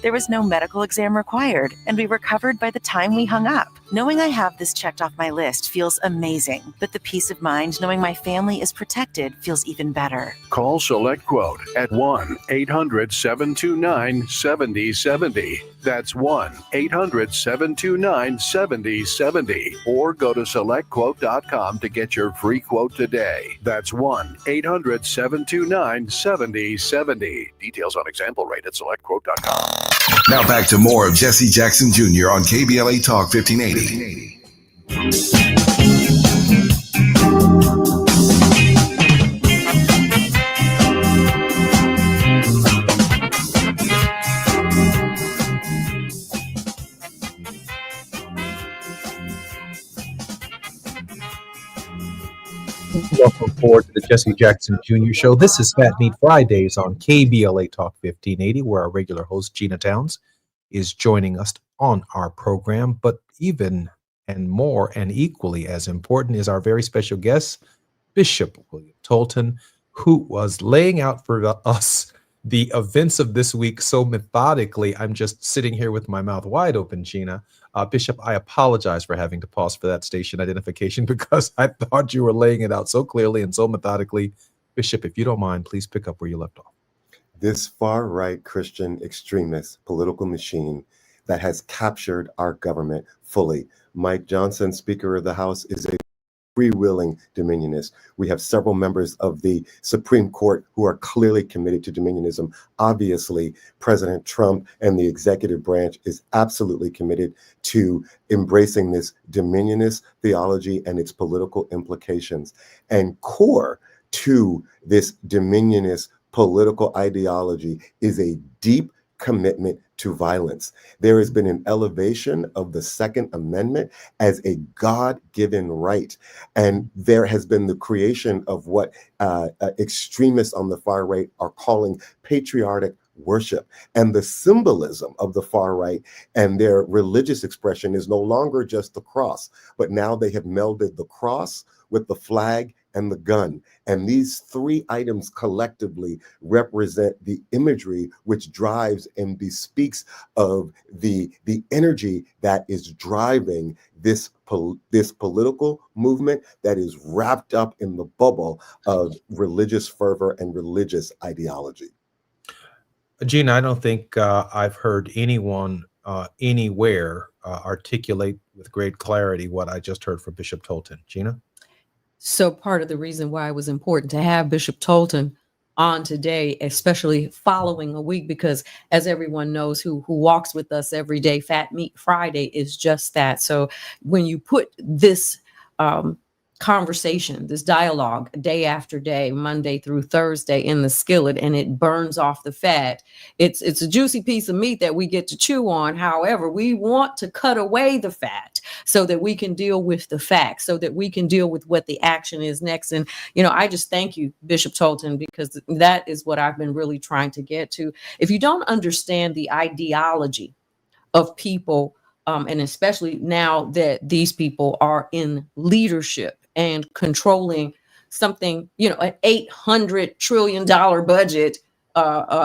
There was no medical exam required, and we were covered by the time we hung up. Knowing I have this checked off my list feels amazing, but the peace of mind knowing my family is protected feels even better. Call SelectQuote at 1-800-729-7070. That's 1-800-729-7070. Or go to SelectQuote.com to get your free quote today. That's 1-800-729-7070. Details on example rate at SelectQuote.com. Now back to more of Jesse Jackson Jr. on KBLA Talk 1580. Welcome forward to the Jesse Jackson Jr. Show. This is Fat Meat Fridays on KBLA Talk 1580, where our regular host, Gina Towns, is joining us on our program. But even and more and equally as important is our very special guest, Bishop William Tolton, who was laying out for us the events of this week so methodically. I'm just sitting here with my mouth wide open, Gina. Bishop, I apologize for having to pause for that station identification because I thought you were laying it out so clearly and so methodically. Bishop, if you don't mind, please pick up where you left off. This far-right Christian extremist political machine that has captured our government fully. Mike Johnson, Speaker of the House, is a freewheeling dominionist. We have several members of the Supreme Court who are clearly committed to dominionism. Obviously, President Trump and the executive branch is absolutely committed to embracing this dominionist theology and its political implications. And core to this dominionist political ideology is a deep commitment to violence. There has been an elevation of the Second Amendment as a God-given right. And there has been the creation of what extremists on the far right are calling patriotic worship. And the symbolism of the far right and their religious expression is no longer just the cross, but now they have melded the cross with the flag and the gun. And these three items collectively represent the imagery which drives and bespeaks of the energy that is driving this political movement that is wrapped up in the bubble of religious fervor and religious ideology. Gina, I don't think I've heard anyone anywhere articulate with great clarity what I just heard from Bishop Tolton. Gina? So part of the reason why it was important to have Bishop Tolton on today, especially following a week, because as everyone knows who walks with us every day, Fat Meat Friday is just that. So when you put this conversation, this dialogue day after day, Monday through Thursday in the skillet, and it burns off the fat, it's a juicy piece of meat that we get to chew on. However, we want to cut away the fat so that we can deal with the facts, so that we can deal with what the action is next. And, I just thank you, Bishop Tolton, because that is what I've been really trying to get to. If you don't understand the ideology of people, and especially now that these people are in leadership and controlling something, an $800 trillion budget,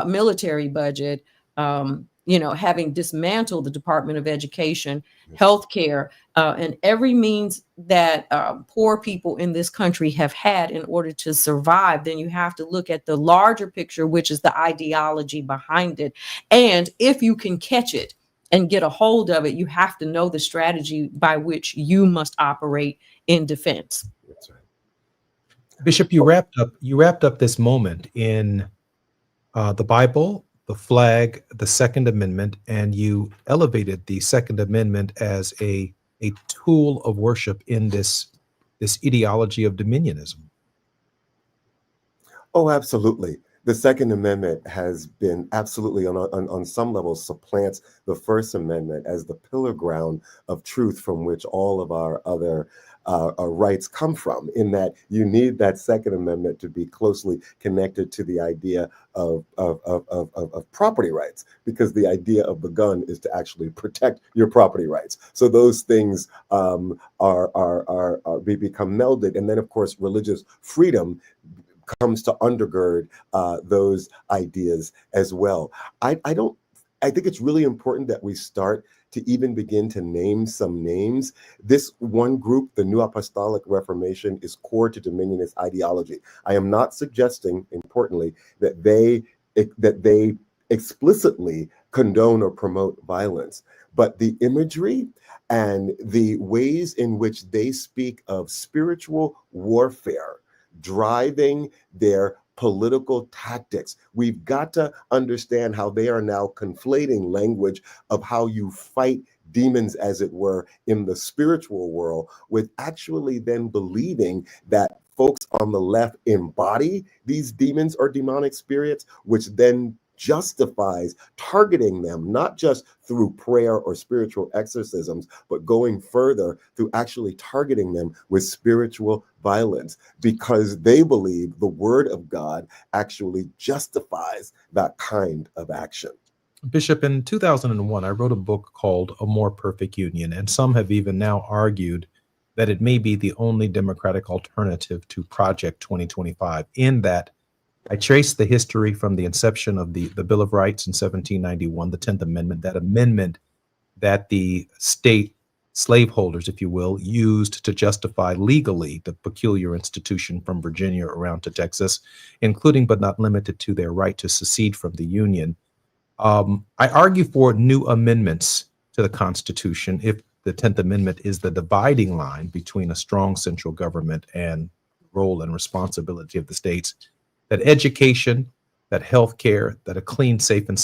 military budget, having dismantled the Department of Education, healthcare, and every means that poor people in this country have had in order to survive, then you have to look at the larger picture, which is the ideology behind it. And if you can catch it and get a hold of it, you have to know the strategy by which you must operate in defense. That's right. Bishop, you wrapped up this moment in the Bible, the flag, the Second Amendment, and you elevated the Second Amendment as a tool of worship in this ideology of dominionism. Oh, absolutely. The Second Amendment has been absolutely on some level supplants the First Amendment as the pillar ground of truth from which all of our other rights come from, in that you need that Second Amendment to be closely connected to the idea of property rights, because the idea of the gun is to actually protect your property rights. So those things become melded. And then, of course, religious freedom comes to undergird those ideas as well. I don't I think it's really important that we start to even begin to name some names. This one group, the New Apostolic Reformation, is core to Dominionist ideology. I am not suggesting, importantly, that they explicitly condone or promote violence, but the imagery and the ways in which they speak of spiritual warfare driving their political tactics. We've got to understand how they are now conflating language of how you fight demons, as it were, in the spiritual world, with actually then believing that folks on the left embody these demons or demonic spirits, which then justifies targeting them, not just through prayer or spiritual exorcisms, but going further through actually targeting them with spiritual violence, because they believe the word of God actually justifies that kind of action. Bishop, in 2001, I wrote a book called A More Perfect Union, and some have even now argued that it may be the only democratic alternative to Project 2025, in that I traced the history from the inception of the Bill of Rights in 1791, the 10th Amendment, that amendment that the state slaveholders, if you will, used to justify legally the peculiar institution from Virginia around to Texas, including but not limited to their right to secede from the Union. I argue for new amendments to the Constitution if the 10th Amendment is the dividing line between a strong central government and role and responsibility of the states, that education, that healthcare, that a clean, safe, and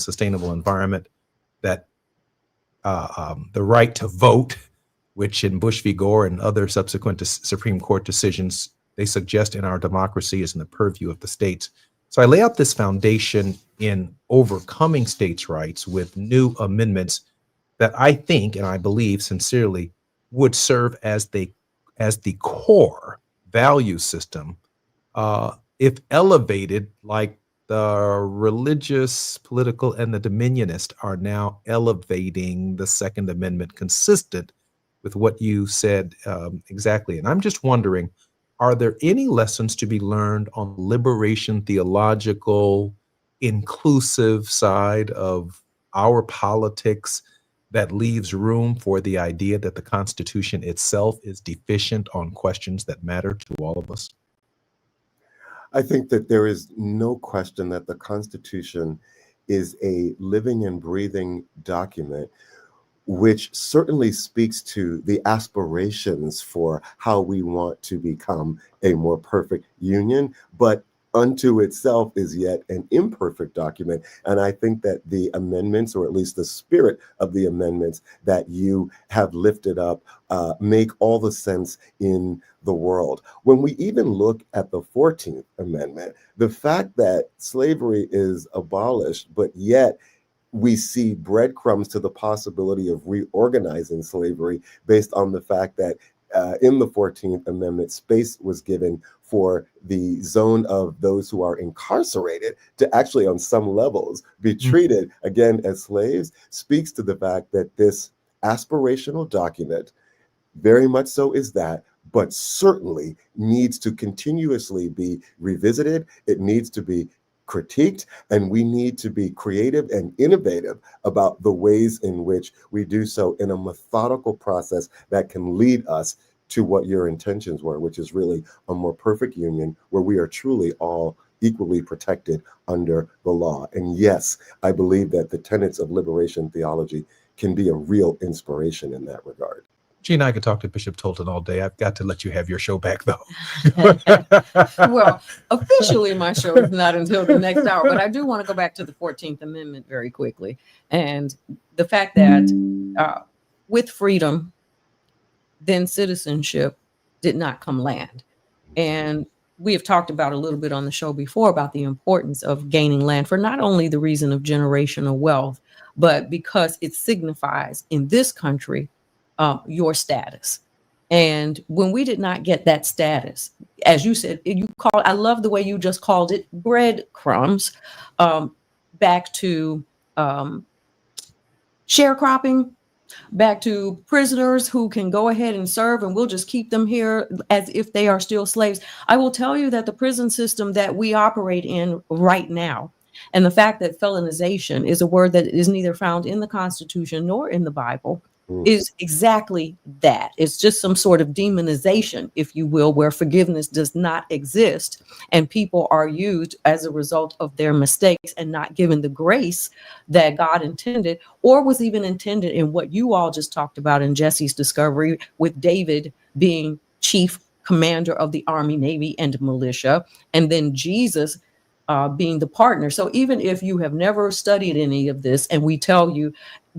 sustainable environment, that the right to vote, which in Bush v. Gore and other subsequent Supreme Court decisions, they suggest in our democracy is in the purview of the states. So I lay out this foundation in overcoming states' rights with new amendments that I think, and I believe sincerely, would serve as the core value system, if elevated, like the religious, political, and the dominionist are now elevating the Second Amendment, consistent with what you said exactly. And I'm just wondering, are there any lessons to be learned on liberation theological, inclusive side of our politics that leaves room for the idea that the Constitution itself is deficient on questions that matter to all of us? I think that there is no question that the Constitution is a living and breathing document, which certainly speaks to the aspirations for how we want to become a more perfect union, but unto itself is yet an imperfect document. And I think that the amendments, or at least the spirit of the amendments that you have lifted up, make all the sense in the world. When we even look at the 14th Amendment, the fact that slavery is abolished, but yet we see breadcrumbs to the possibility of reorganizing slavery based on the fact that in the 14th Amendment, space was given for the zone of those who are incarcerated to actually, on some levels, be treated again as slaves, speaks to the fact that this aspirational document, very much so is that, but certainly needs to continuously be revisited. It needs to be critiqued, and we need to be creative and innovative about the ways in which we do so in a methodical process that can lead us to what your intentions were, which is really a more perfect union where we are truly all equally protected under the law. And yes, I believe that the tenets of liberation theology can be a real inspiration in that regard. Gina, I could talk to Bishop Tolton all day. I've got to let you have your show back, though. Well, officially, my show is not until the next hour, but I do want to go back to the 14th Amendment very quickly. And the fact that with freedom, then citizenship did not come land. And we have talked about a little bit on the show before about the importance of gaining land for not only the reason of generational wealth, but because it signifies in this country your status. And when we did not get that status, as you said, I love the way you just called it breadcrumbs, back to sharecropping, back to prisoners who can go ahead and serve, and we'll just keep them here as if they are still slaves. I will tell you that the prison system that we operate in right now And the fact that felonization is a word that is neither found in the Constitution nor in the Bible is exactly that. It's just some sort of demonization, if you will, where forgiveness does not exist and people are used as a result of their mistakes and not given the grace that God intended or was even intended in what you all just talked about in Jesse's discovery, with David being chief commander of the army, navy, and militia, and then Jesus being the partner. So even if you have never studied any of this and we tell you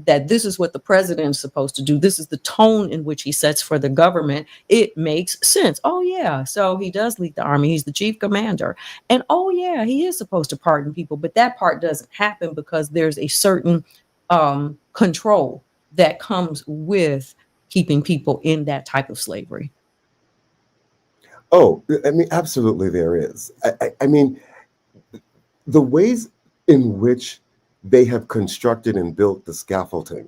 that this is what the president is supposed to do, this is the tone in which he sets for the government, it makes sense. Oh yeah, so he does lead the army, he's the chief commander, and oh yeah, he is supposed to pardon people, but that part doesn't happen because there's a certain control that comes with keeping people in that type of slavery. Oh, I mean, absolutely, there is. I mean, the ways in which they have constructed and built the scaffolding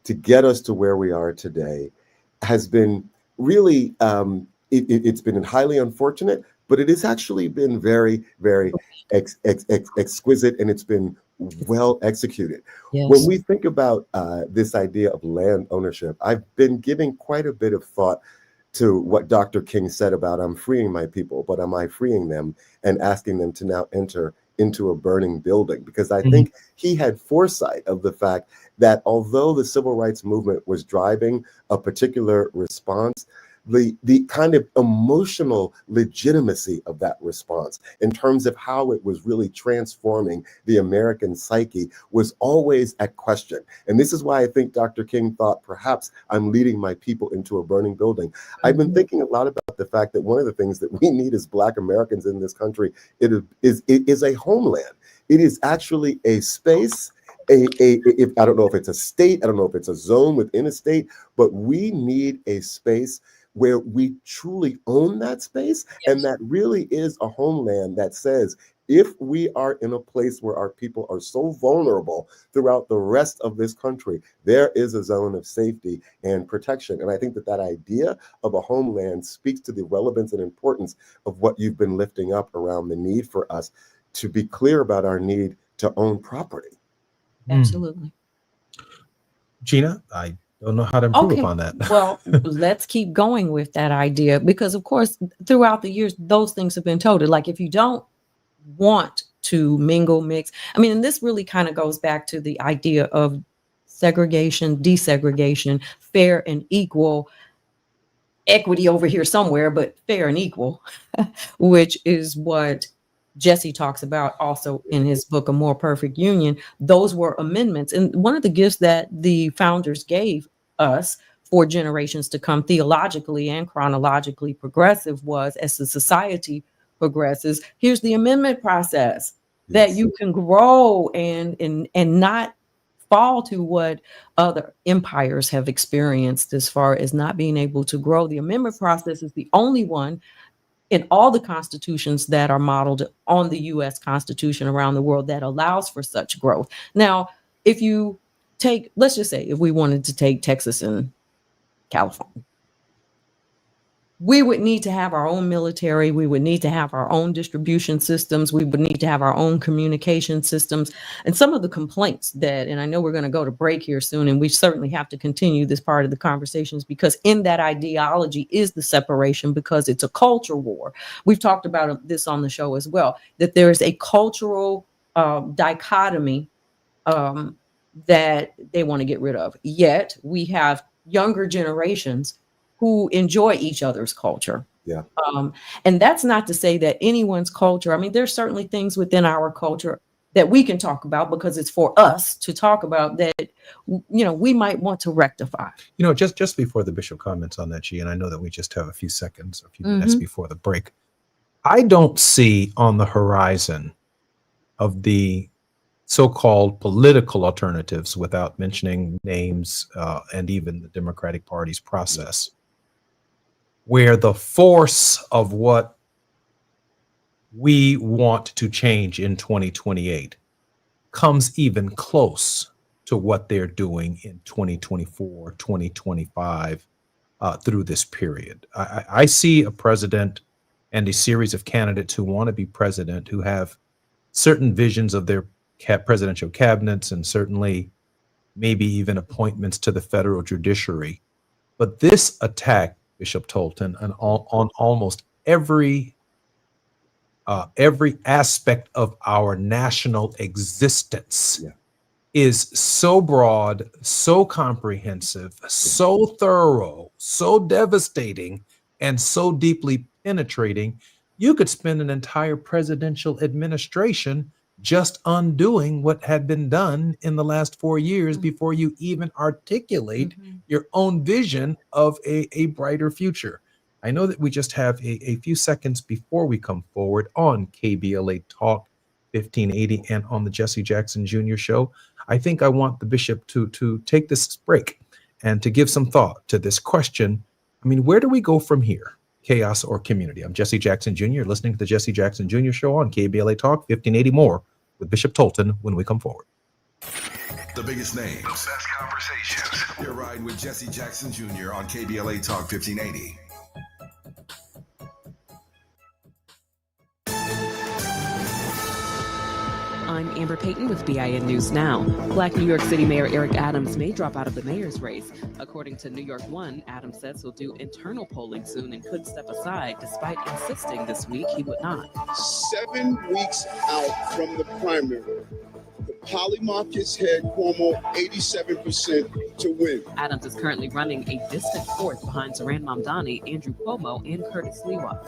to get us to where we are today has been really, it's been highly unfortunate, but it has actually been very, very exquisite, and it's been well executed. Yes. When we think about this idea of land ownership, I've been giving quite a bit of thought to what Dr. King said about I'm freeing my people, but am I freeing them and asking them to now enter into a burning building? Because I think he had foresight of the fact that although the civil rights movement was driving a particular response, the kind of emotional legitimacy of that response in terms of how it was really transforming the American psyche was always at question. And this is why I think Dr. King thought perhaps I'm leading my people into a burning building. I've been thinking a lot about the fact that one of the things that we need as Black Americans in this country, it is a homeland. It is actually a space. If I don't know if it's a state, I don't know if it's a zone within a state, but we need a space where we truly own that space. And that really is a homeland that says, if we are in a place where our people are so vulnerable throughout the rest of this country, there is a zone of safety and protection. And I think that idea of a homeland speaks to the relevance and importance of what you've been lifting up around the need for us to be clear about our need to own property. Absolutely. Gina, I don't know how to improve upon that. Well, let's keep going with that idea, because of course, throughout the years, those things have been told. Like, if you don't want to mingle, mix, I mean, and this really kind of goes back to the idea of segregation, desegregation, fair and equal, equity over here somewhere, but fair and equal, which is what Jesse talks about also in his book, A More Perfect Union. Those were amendments. And one of the gifts that the founders gave us for generations to come, theologically and chronologically progressive, was, as the society progresses, here's the amendment process that you can grow and not fall to what other empires have experienced as far as not being able to grow. The amendment process is the only one in all the constitutions that are modeled on the US Constitution around the world that allows for such growth. Now, if you take, let's just say, if we wanted to take Texas and California, we would need to have our own military. We would need to have our own distribution systems. We would need to have our own communication systems. And some of the complaints that, and I know we're going to go to break here soon, and we certainly have to continue this part of the conversations, because in that ideology is the separation, because it's a culture war. We've talked about this on the show as well, that there is a cultural dichotomy that they want to get rid of. Yet we have younger generations who enjoy each other's culture. Yeah. And that's not to say that anyone's culture, I mean, there's certainly things within our culture that we can talk about because it's for us to talk about that, you know, we might want to rectify. You know, just before the bishop comments on that, G, and I know that we just have a few seconds, a few minutes before the break, I don't see on the horizon of the so-called political alternatives, without mentioning names and even the Democratic Party's process, where the force of what we want to change in 2028 comes even close to what they're doing in 2024, 2025, through this period. I see a president and a series of candidates who want to be president, who have certain visions of their presidential cabinets and certainly maybe even appointments to the federal judiciary. But this attack, Bishop Tolton, on almost every aspect of our national existence is so broad, so comprehensive, so thorough, so devastating, and so deeply penetrating. You could spend an entire presidential administration just undoing what had been done in the last 4 years before you even articulate your own vision of a brighter future. I know that we just have a few seconds before we come forward on KBLA Talk 1580 and on the Jesse Jackson Jr. Show. I think I want the bishop to take this break and to give some thought to this question. I mean, where do we go from here? Chaos or community? I'm Jesse Jackson Jr. listening to the Jesse Jackson Jr. Show on KBLA Talk 1580. More with Bishop Tolton when we come forward. The biggest names, the best conversations. You're riding with Jesse Jackson Jr. on KBLA Talk 1580. I'm Amber Payton with BIN News Now. Black New York City Mayor Eric Adams may drop out of the mayor's race. According to New York One, Adams says he'll do internal polling soon and could step aside, despite insisting this week he would not. 7 weeks out from the primary, the polymarkets had Cuomo 87% to win. Adams is currently running a distant fourth behind Zohran Mamdani, Andrew Cuomo, and Curtis Sliwa.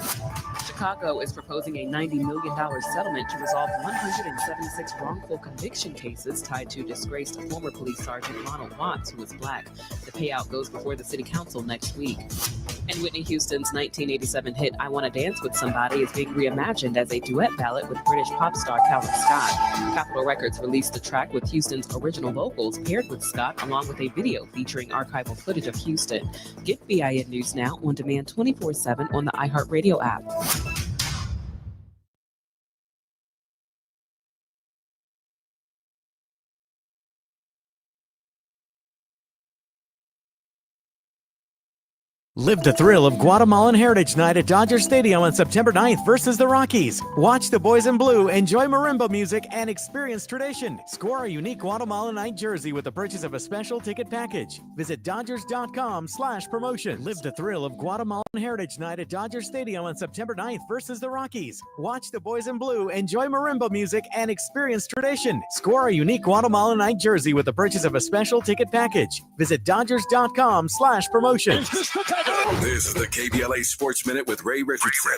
Chicago is proposing a $90 million settlement to resolve 176 wrongful conviction cases tied to disgraced former police sergeant Ronald Watts, who is black. The payout goes before the city council next week. And Whitney Houston's 1987 hit I Wanna Dance with Somebody is being reimagined as a duet ballad with British pop star Calvin Scott. Capitol Records released the track with Houston's original vocals paired with Scott, along with a video featuring archival footage of Houston. Get BIN News Now on demand 24/7 on the iHeartRadio app. Live the thrill of Guatemalan Heritage Night at Dodger Stadium on September 9th versus the Rockies. Watch the boys in blue, enjoy marimba music, and experience tradition. Score a unique Guatemalan Night jersey with the purchase of a special ticket package. Visit Dodgers.com/promotion. Live the thrill of Guatemalan Heritage Night at Dodger Stadium on September 9th versus the Rockies. Watch the boys in blue, enjoy marimba music, and experience tradition. Score a unique Guatemalan Night jersey with the purchase of a special ticket package. Visit Dodgers.com/promotion. This is the KBLA Sports Minute with Ray Richardson.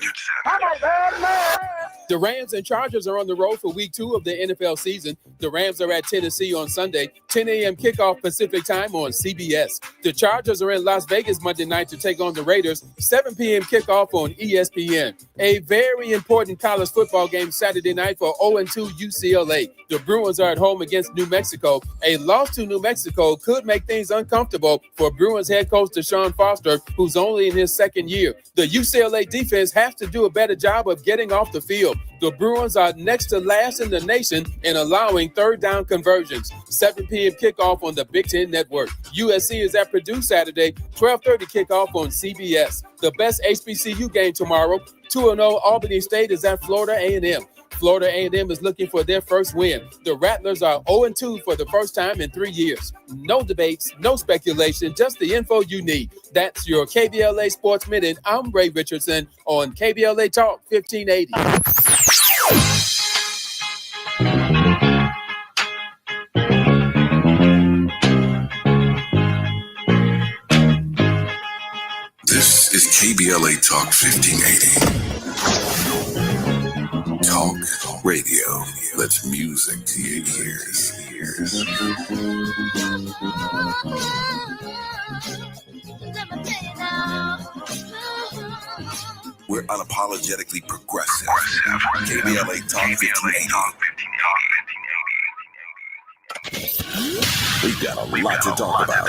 The Rams and Chargers are on the road for week 2 of the NFL season. The Rams are at Tennessee on Sunday, 10 a.m. kickoff Pacific time on CBS. The Chargers are in Las Vegas Monday night to take on the Raiders, 7 p.m. kickoff on ESPN. A very important college football game Saturday night for 0-2 UCLA. The Bruins are at home against New Mexico. A loss to New Mexico could make things uncomfortable for Bruins head coach Deshaun Foster, who's only in his second year. The UCLA defense has to do a better job of getting off the field. The Bruins are next to last in the nation in allowing third down conversions. 7 p.m. kickoff on the Big Ten Network. USC is at Purdue Saturday, 12:30 kickoff on CBS. The best HBCU game tomorrow, 2-0 Albany State is at Florida A&M. Florida A&M is looking for their first win. The Rattlers are 0-2 for the first time in 3 years. No debates, no speculation, just the info you need. That's your KBLA Sports Minute. I'm Ray Richardson on KBLA Talk 1580. This is KBLA Talk 1580. Talk radio. Let's music to your ears. We're unapologetically progressive. KBLA Talk 1580. We've got a lot to talk about.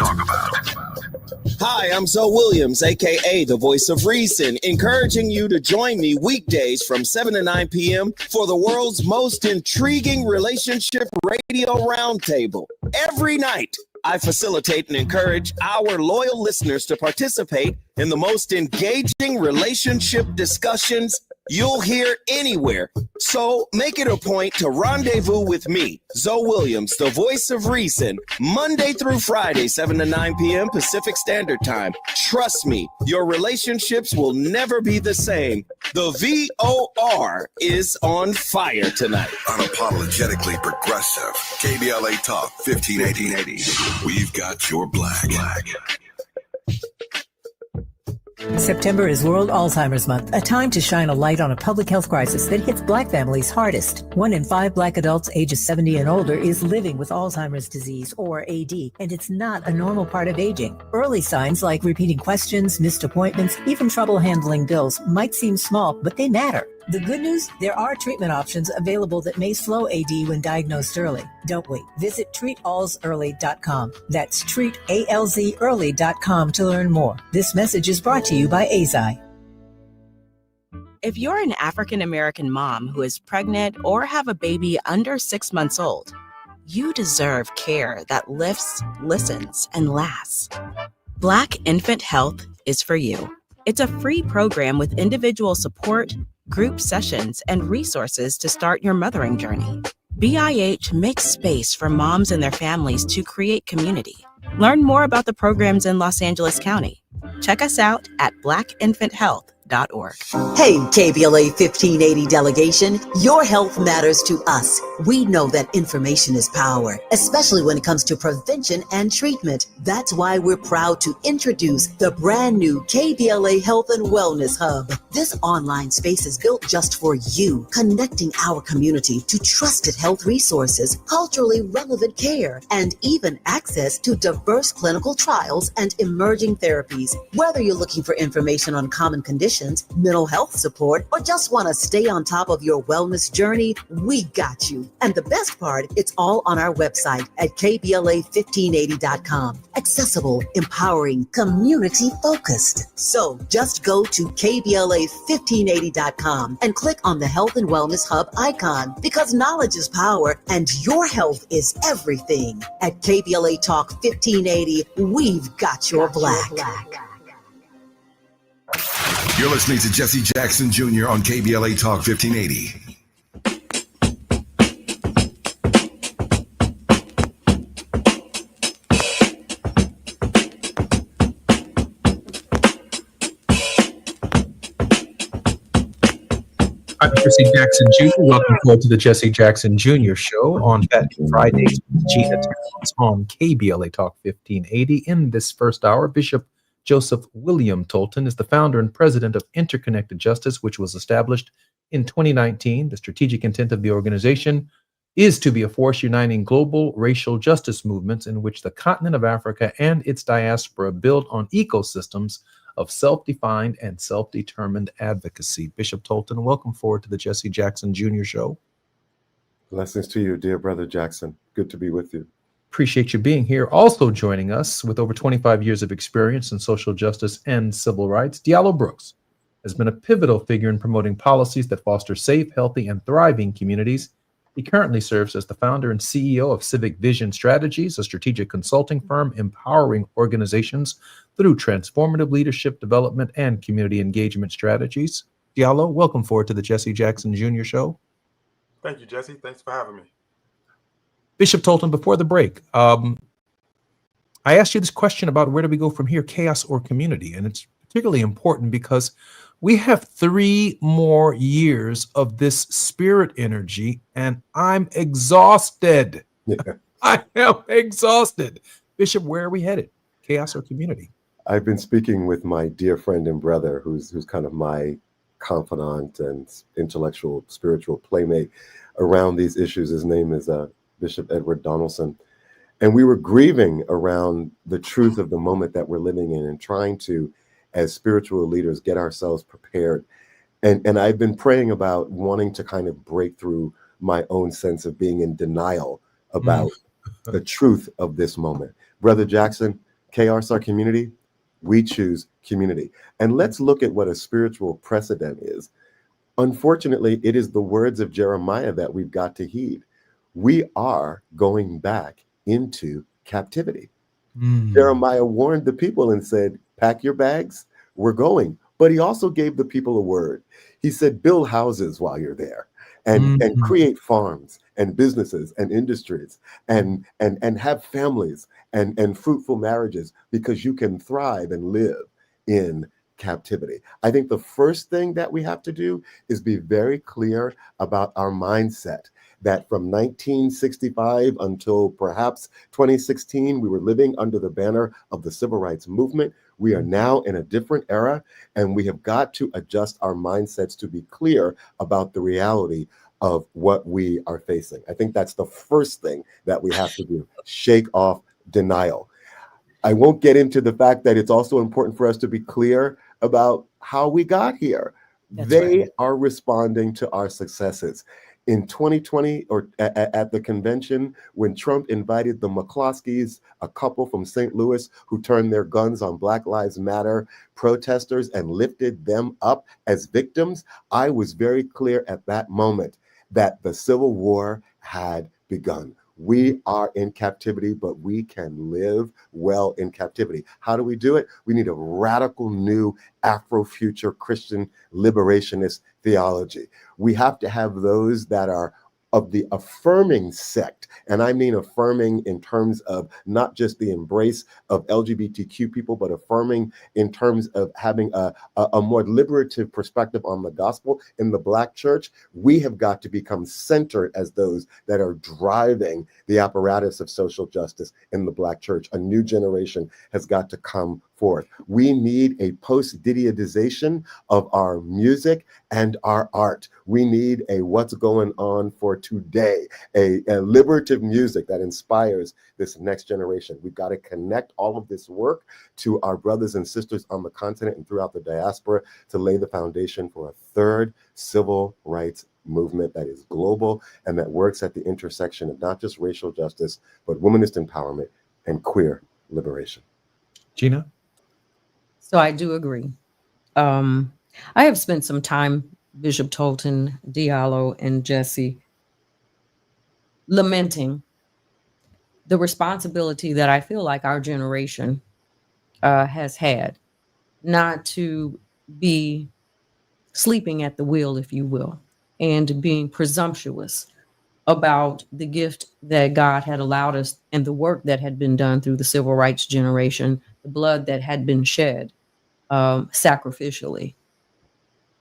Hi, I'm Zoe Williams, a.k.a. the voice of reason, encouraging you to join me weekdays from 7 to 9 p.m. for the world's most intriguing relationship radio roundtable. Every night, I facilitate and encourage our loyal listeners to participate in the most engaging relationship discussions you'll hear anywhere. So make it a point to rendezvous with me, Zoe Williams, the voice of reason, Monday through Friday, 7 to 9 p.m. Pacific Standard Time. Trust me, your relationships will never be the same. The VOR is on fire tonight. Unapologetically progressive. KBLA Talk 1580. We've got your black. September is World Alzheimer's Month, a time to shine a light on a public health crisis that hits Black families hardest. 1 in 5 Black adults ages 70 and older is living with Alzheimer's disease, or AD, and it's not a normal part of aging. Early signs like repeating questions, missed appointments, even trouble handling bills might seem small, but they matter. The good news? There are treatment options available that may slow AD when diagnosed early. Don't wait. Visit treatalzearly.com. That's treatalzearly.com to learn more. This message is brought to you by AZI. If you're an African American mom who is pregnant or have a baby under 6 months old, you deserve care that lifts, listens, and lasts. Black Infant Health is for you. It's a free program with individual support, group sessions, and resources to start your mothering journey. BIH makes space for moms and their families to create community. Learn more about the programs in Los Angeles County. Check us out at blackinfanthealth.org. Hey, KBLA 1580 delegation, your health matters to us. We know that information is power, especially when it comes to prevention and treatment. That's why we're proud to introduce the brand new KBLA Health and Wellness Hub. This online space is built just for you, connecting our community to trusted health resources, culturally relevant care, and even access to diverse clinical trials and emerging therapies. Whether you're looking for information on common conditions, mental health support, or just want to stay on top of your wellness journey, we got you. And the best part, it's all on our website at KBLA1580.com. Accessible, empowering, community-focused. So just go to KBLA1580.com and click on the Health and Wellness Hub icon, because knowledge is power and your health is everything. At KBLA Talk 1580, we've got your black. You're listening to Jesse Jackson Jr. on KBLA Talk 1580. I'm Jesse Jackson Jr. Welcome forward to the Jesse Jackson Jr. Show on Fat Fridays with Gina Towns on KBLA Talk 1580. In this first hour, Bishop Joseph William Tolton is the founder and president of Interconnected Justice, which was established in 2019. The strategic intent of the organization is to be a force uniting global racial justice movements in which the continent of Africa and its diaspora build on ecosystems of self-defined and self-determined advocacy. Bishop Tolton, welcome forward to the Jesse Jackson Jr. Show. Blessings to you, dear brother Jackson. Good to be with you. Appreciate you being here. Also joining us with over 25 years of experience in social justice and civil rights, Diallo Brooks has been a pivotal figure in promoting policies that foster safe, healthy, and thriving communities. He currently serves as the founder and CEO of Civic Vision Strategies, a strategic consulting firm empowering organizations through transformative leadership development and community engagement strategies. Diallo, welcome forward to the Jesse Jackson Jr. Show. Thank you, Jesse. Thanks for having me. Bishop Tolton, before the break, I asked you this question about where do we go from here, chaos or community? And it's particularly important because we have 3 more years of this spirit energy, and I'm exhausted. Yeah. I am exhausted. Bishop, where are we headed, chaos or community? I've been speaking with my dear friend and brother, who's kind of my confidant and intellectual, spiritual playmate around these issues. His name is Bishop Edward Donaldson. And we were grieving around the truth of the moment that we're living in and trying to, as spiritual leaders, get ourselves prepared. And I've been praying about wanting to kind of break through my own sense of being in denial about the truth of this moment. Brother Jackson, chaos our community, we choose community. And let's look at what a spiritual precedent is. Unfortunately, it is the words of Jeremiah that we've got to heed. We are going back into captivity. Jeremiah warned the people and said, pack your bags, we're going. But he also gave the people a word. He said, build houses while you're there, and create farms and businesses and industries, and have families and fruitful marriages, because you can thrive and live in captivity. I think the first thing that we have to do is be very clear about our mindset, that from 1965 until perhaps 2016, we were living under the banner of the civil rights movement. We are now in a different era, and we have got to adjust our mindsets to be clear about the reality of what we are facing. I think that's the first thing that we have to do. Shake off denial. I won't get into the fact that it's also important for us to be clear about how we got here. They are responding to our successes. In 2020, or at the convention, when Trump invited the McCloskeys, a couple from St. Louis who turned their guns on Black Lives Matter protesters and lifted them up as victims, I was very clear at that moment that the Civil War had begun. We are in captivity, but we can live well in captivity. How do we do it? We need a radical new Afrofuture Christian liberationist theology. We have to have those that are of the affirming sect. And I mean affirming in terms of not just the embrace of LGBTQ people, but affirming in terms of having a more liberative perspective on the gospel in the Black church. We have got to become centered as those that are driving the apparatus of social justice in the Black church. A new generation has got to come forth. We need a post-Diddyization of our music and our art. We need a what's going on for today, a liberative music that inspires this next generation. We've got to connect all of this work to our brothers and sisters on the continent and throughout the diaspora to lay the foundation for a third civil rights movement that is global and that works at the intersection of not just racial justice, but womanist empowerment and queer liberation. Gina? So I do agree. I have spent some time, Bishop Tolton, Diallo, and Jesse, lamenting the responsibility that I feel like our generation has had, not to be sleeping at the wheel, if you will, and being presumptuous about the gift that God had allowed us and the work that had been done through the civil rights generation, the blood that had been shed sacrificially.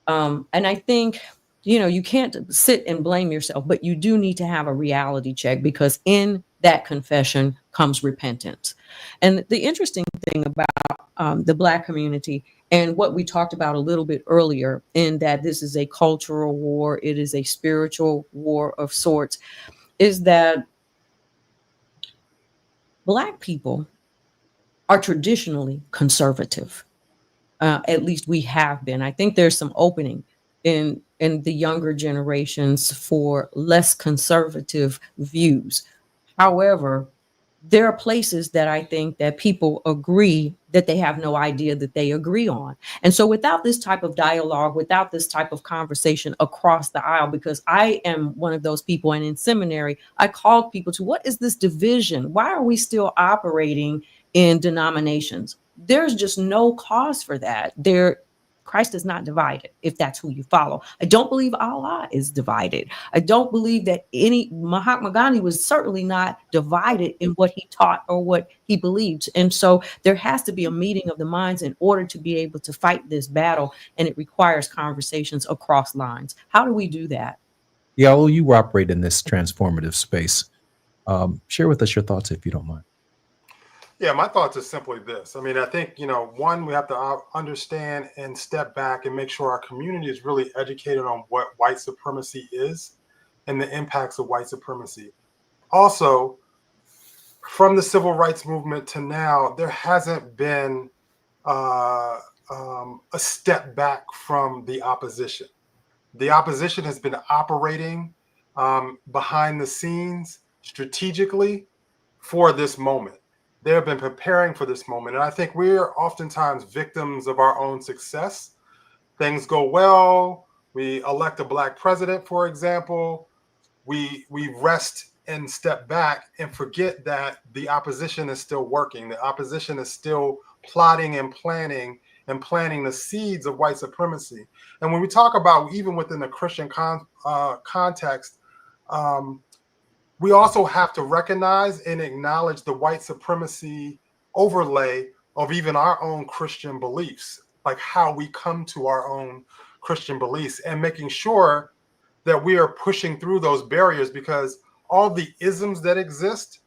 And I think, you can't sit and blame yourself, but you do need to have a reality check, because in that confession comes repentance. And the interesting thing about the Black community, and what we talked about a little bit earlier, in that this is a cultural war, it is a spiritual war of sorts, is that Black people are traditionally conservative. At least we have been. I think there's some opening in the younger generations for less conservative views. However, there are places that I think that people agree that they have no idea that they agree on. And so without this type of dialogue, without this type of conversation across the aisle, because I am one of those people, and in seminary, I called people to, what is this division? Why are we still operating in denominations? There's just no cause for that. Christ is not divided, if that's who you follow. I don't believe Allah is divided. I don't believe that Mahatma Gandhi was certainly not divided in what he taught or what he believed. And so there has to be a meeting of the minds in order to be able to fight this battle. And it requires conversations across lines. How do we do that? Yeah, well, you operate in this transformative space. Share with us your thoughts, if you don't mind. Yeah, my thoughts are simply this. I mean, I think, one, we have to understand and step back and make sure our community is really educated on what white supremacy is and the impacts of white supremacy. Also, from the civil rights movement to now, there hasn't been a step back from the opposition. The opposition has been operating behind the scenes strategically for this moment. They have been preparing for this moment. And I think we're oftentimes victims of our own success. Things go well. We elect a Black president, for example. We rest and step back and forget that the opposition is still working. The opposition is still plotting and planning and planting the seeds of white supremacy. And when we talk about even within the Christian context, we also have to recognize and acknowledge the white supremacy overlay of even our own Christian beliefs, like how we come to our own Christian beliefs, and making sure that we are pushing through those barriers, because all the isms that exist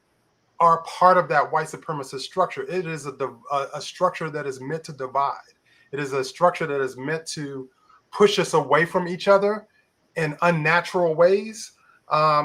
are part of that white supremacist structure. It is a structure that is meant to divide. It is a structure that is meant to push us away from each other in unnatural ways,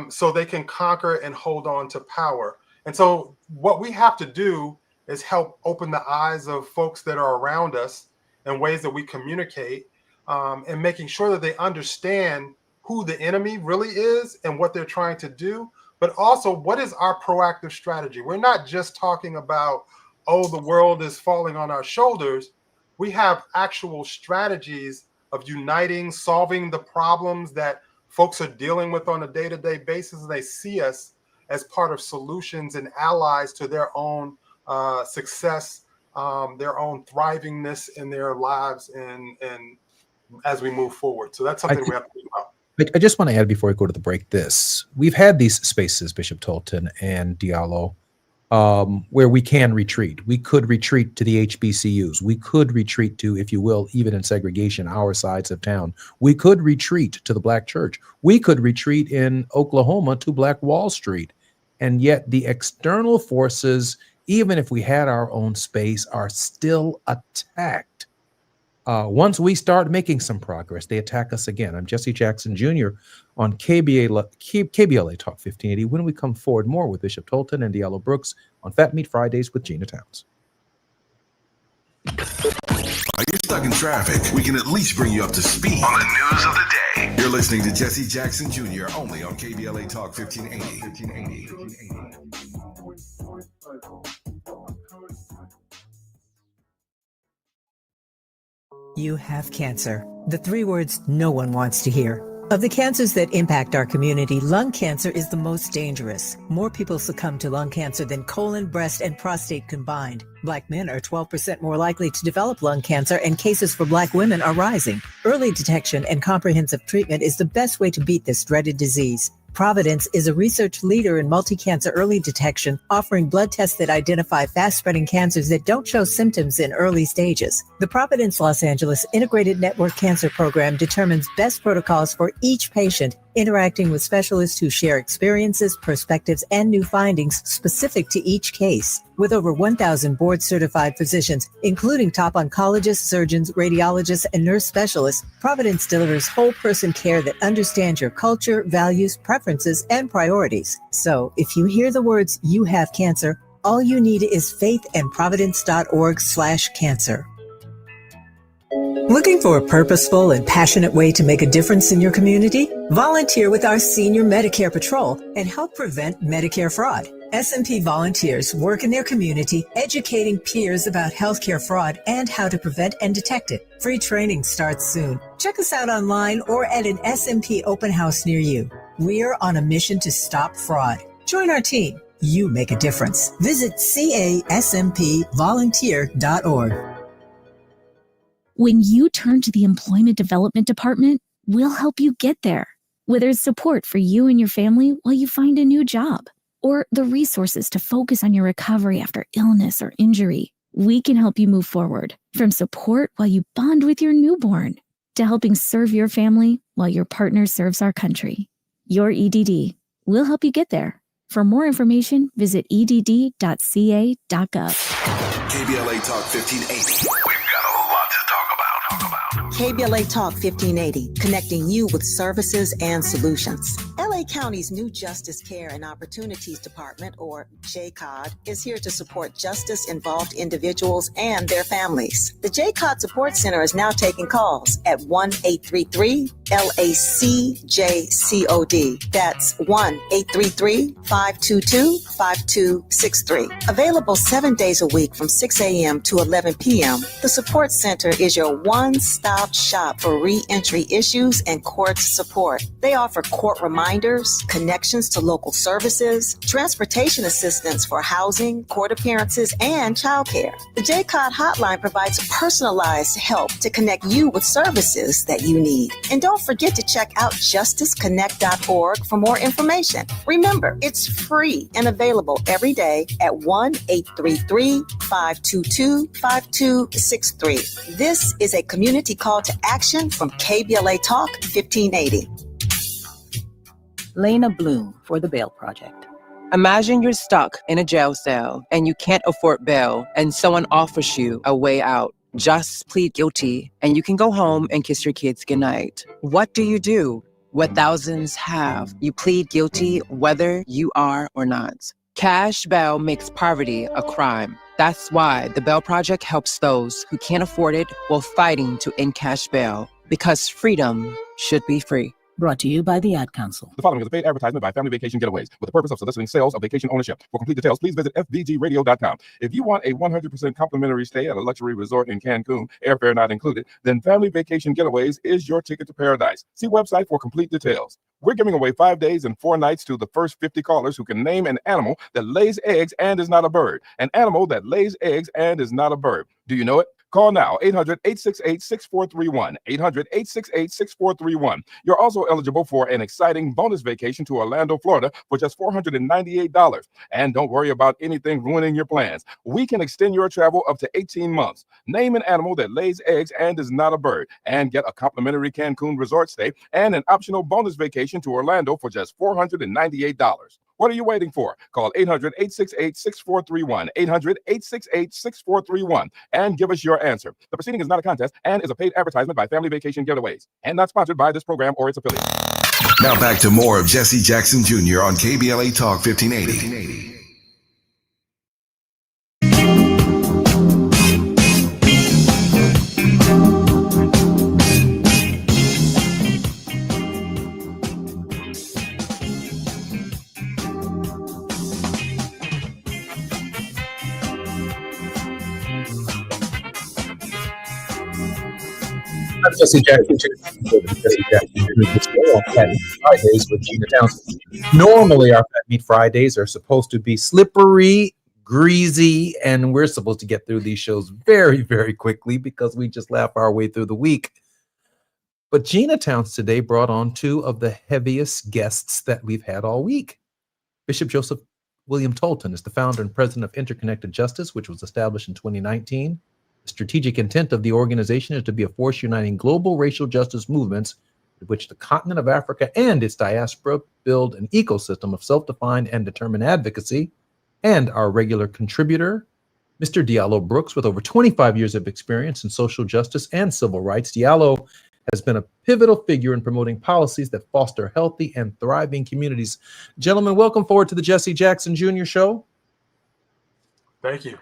so they can conquer and hold on to power. And so what we have to do is help open the eyes of folks that are around us in ways that we communicate, and making sure that they understand who the enemy really is and what they're trying to do, but also what is our proactive strategy. We're not just talking about, oh, the world is falling on our shoulders. We have actual strategies of uniting, solving the problems that folks are dealing with on a day-to-day basis, and they see us as part of solutions and allies to their own success, their own thrivingness in their lives, and as we move forward. So that's something we have to think about. I just want to add before I go to the break this. We've had these spaces, Bishop Tolton and Diallo, where we can retreat. We could retreat to the HBCUs. We could retreat to, if you will, even in segregation, our sides of town. We could retreat to the Black church. We could retreat in Oklahoma to Black Wall Street. And yet the external forces, even if we had our own space, are still attacked. Once we start making some progress, they attack us again. I'm Jesse Jackson Jr. on KBLA Talk 1580. When we come forward, more with Bishop Tolton and Diallo Brooks on Fat Meat Fridays with Gina Towns. Are you stuck in traffic? We can at least bring you up to speed on the news of the day. You're listening to Jesse Jackson Jr. only on KBLA Talk 1580. You have cancer. The 3 words no one wants to hear. Of the cancers that impact our community, lung cancer is the most dangerous. More people succumb to lung cancer than colon, breast, and prostate combined. Black men are 12% more likely to develop lung cancer, and cases for Black women are rising. Early detection and comprehensive treatment is the best way to beat this dreaded disease. Providence is a research leader in multi-cancer early detection, offering blood tests that identify fast-spreading cancers that don't show symptoms in early stages. The Providence Los Angeles Integrated Network Cancer Program determines best protocols for each patient, interacting with specialists who share experiences, perspectives, and new findings specific to each case. With over 1,000 board-certified physicians, including top oncologists, surgeons, radiologists, and nurse specialists, Providence delivers whole-person care that understands your culture, values, preferences, and priorities. So, if you hear the words, "you have cancer," all you need is faith and providence.org/cancer. Looking for a purposeful and passionate way to make a difference in your community? Volunteer with our Senior Medicare Patrol and help prevent Medicare fraud. S&P volunteers work in their community, educating peers about healthcare fraud and how to prevent and detect it. Free training starts soon. Check us out online or at an S&P open house near you. We're on a mission to stop fraud. Join our team. You make a difference. Visit caspvolunteer.org. When you turn to the Employment Development Department, we'll help you get there. Whether it's support for you and your family while you find a new job, or the resources to focus on your recovery after illness or injury, we can help you move forward. From support while you bond with your newborn, to helping serve your family while your partner serves our country. Your EDD. We'll help you get there. For more information, visit edd.ca.gov. KBLA Talk 1580. KBLA Talk 1580, connecting you with services and solutions. LA County's new Justice Care and Opportunities Department, or JCOD, is here to support justice-involved individuals and their families. The JCOD Support Center is now taking calls at 1-833-LACJCOD. That's 1-833-522-5263. Available 7 days a week from 6 a.m. to 11 p.m., the Support Center is your one one-stop shop for re-entry issues and court support. They offer court reminders, connections to local services, transportation assistance for housing, court appearances, and childcare. The JCOD hotline provides personalized help to connect you with services that you need. And don't forget to check out justiceconnect.org for more information. Remember, it's free and available every day at 1-833-522-5263. This is a community call to action from KBLA Talk 1580. Lena Bloom for the Bail Project. Imagine you're stuck in a jail cell and you can't afford bail and someone offers you a way out. Just plead guilty and you can go home and kiss your kids goodnight. What do you do? What thousands have. You plead guilty whether you are or not. Cash bail makes poverty a crime. That's why the Bail Project helps those who can't afford it while fighting to end cash bail, because freedom should be free. Brought to you by the Ad Council. The following is a paid advertisement by Family Vacation Getaways with the purpose of soliciting sales of vacation ownership. For complete details, please visit fvgradio.com. If you want a 100% complimentary stay at a luxury resort in Cancun, airfare not included, then Family Vacation Getaways is your ticket to paradise. See website for complete details. We're giving away 5 days and 4 nights to the first 50 callers who can name an animal that lays eggs and is not a bird. An animal that lays eggs and is not a bird. Do you know it? Call now, 800-868-6431, 800-868-6431. You're also eligible for an exciting bonus vacation to Orlando, Florida for just $498. And don't worry about anything ruining your plans. We can extend your travel up to 18 months. Name an animal that lays eggs and is not a bird, and get a complimentary Cancun resort stay and an optional bonus vacation to Orlando for just $498. What are you waiting for? Call 800-868-6431, 800-868-6431, and give us your answer. The proceeding is not a contest and is a paid advertisement by Family Vacation Getaways and not sponsored by this program or its affiliates. Now back to more of Jesse Jackson Jr. on KBLA Talk 1580. I'm Jesse Jackson, Jesse Jackson on Fat Meat Fridays with Gina Townsend. Normally, our Fat Meat Fridays are supposed to be slippery, greasy, and we're supposed to get through these shows very, very quickly because we just laugh our way through the week. But Gina Towns today brought on 2 of the heaviest guests that we've had all week. Bishop Joseph William Tolton is the founder and president of Interconnected Justice, which was established in 2019. The strategic intent of the organization is to be a force uniting global racial justice movements in which the continent of Africa and its diaspora build an ecosystem of self-defined and determined advocacy. And our regular contributor, Mr. Diallo Brooks, with over 25 years of experience in social justice and civil rights. Diallo has been a pivotal figure in promoting policies that foster healthy and thriving communities. Gentlemen, welcome forward to the Jesse Jackson Jr. Show. Thank you.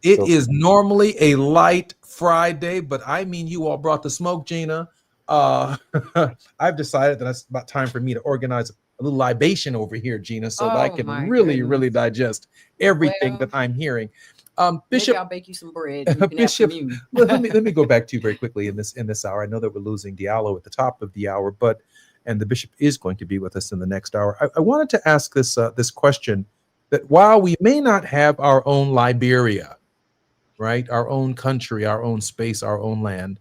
It is normally a light Friday, but I mean, you all brought the smoke, Gina. I've decided that it's about time for me to organize a little libation over here, Gina, so that I can really digest everything that I'm hearing. Bishop, maybe I'll bake you some bread. Bishop, let me go back to you very quickly in this hour. I know that we're losing Diallo at the top of the hour, and the bishop is going to be with us in the next hour. I wanted to ask this question, that while we may not have our own Liberia, right, our own country, our own space, our own land,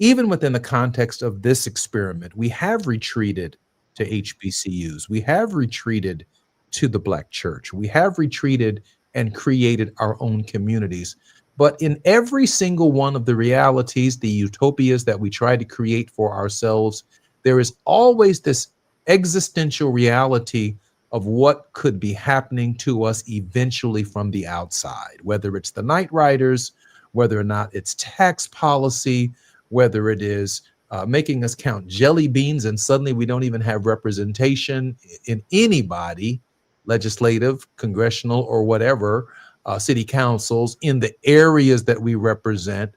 even within the context of this experiment, we have retreated to HBCUs. We have retreated to the Black church. We have retreated and created our own communities. But in every single one of the realities, the utopias that we try to create for ourselves, there is always this existential reality of what could be happening to us eventually from the outside, whether it's the Night Riders, whether or not it's tax policy, whether it is making us count jelly beans and suddenly we don't even have representation in any body, legislative, congressional, or whatever, city councils in the areas that we represent.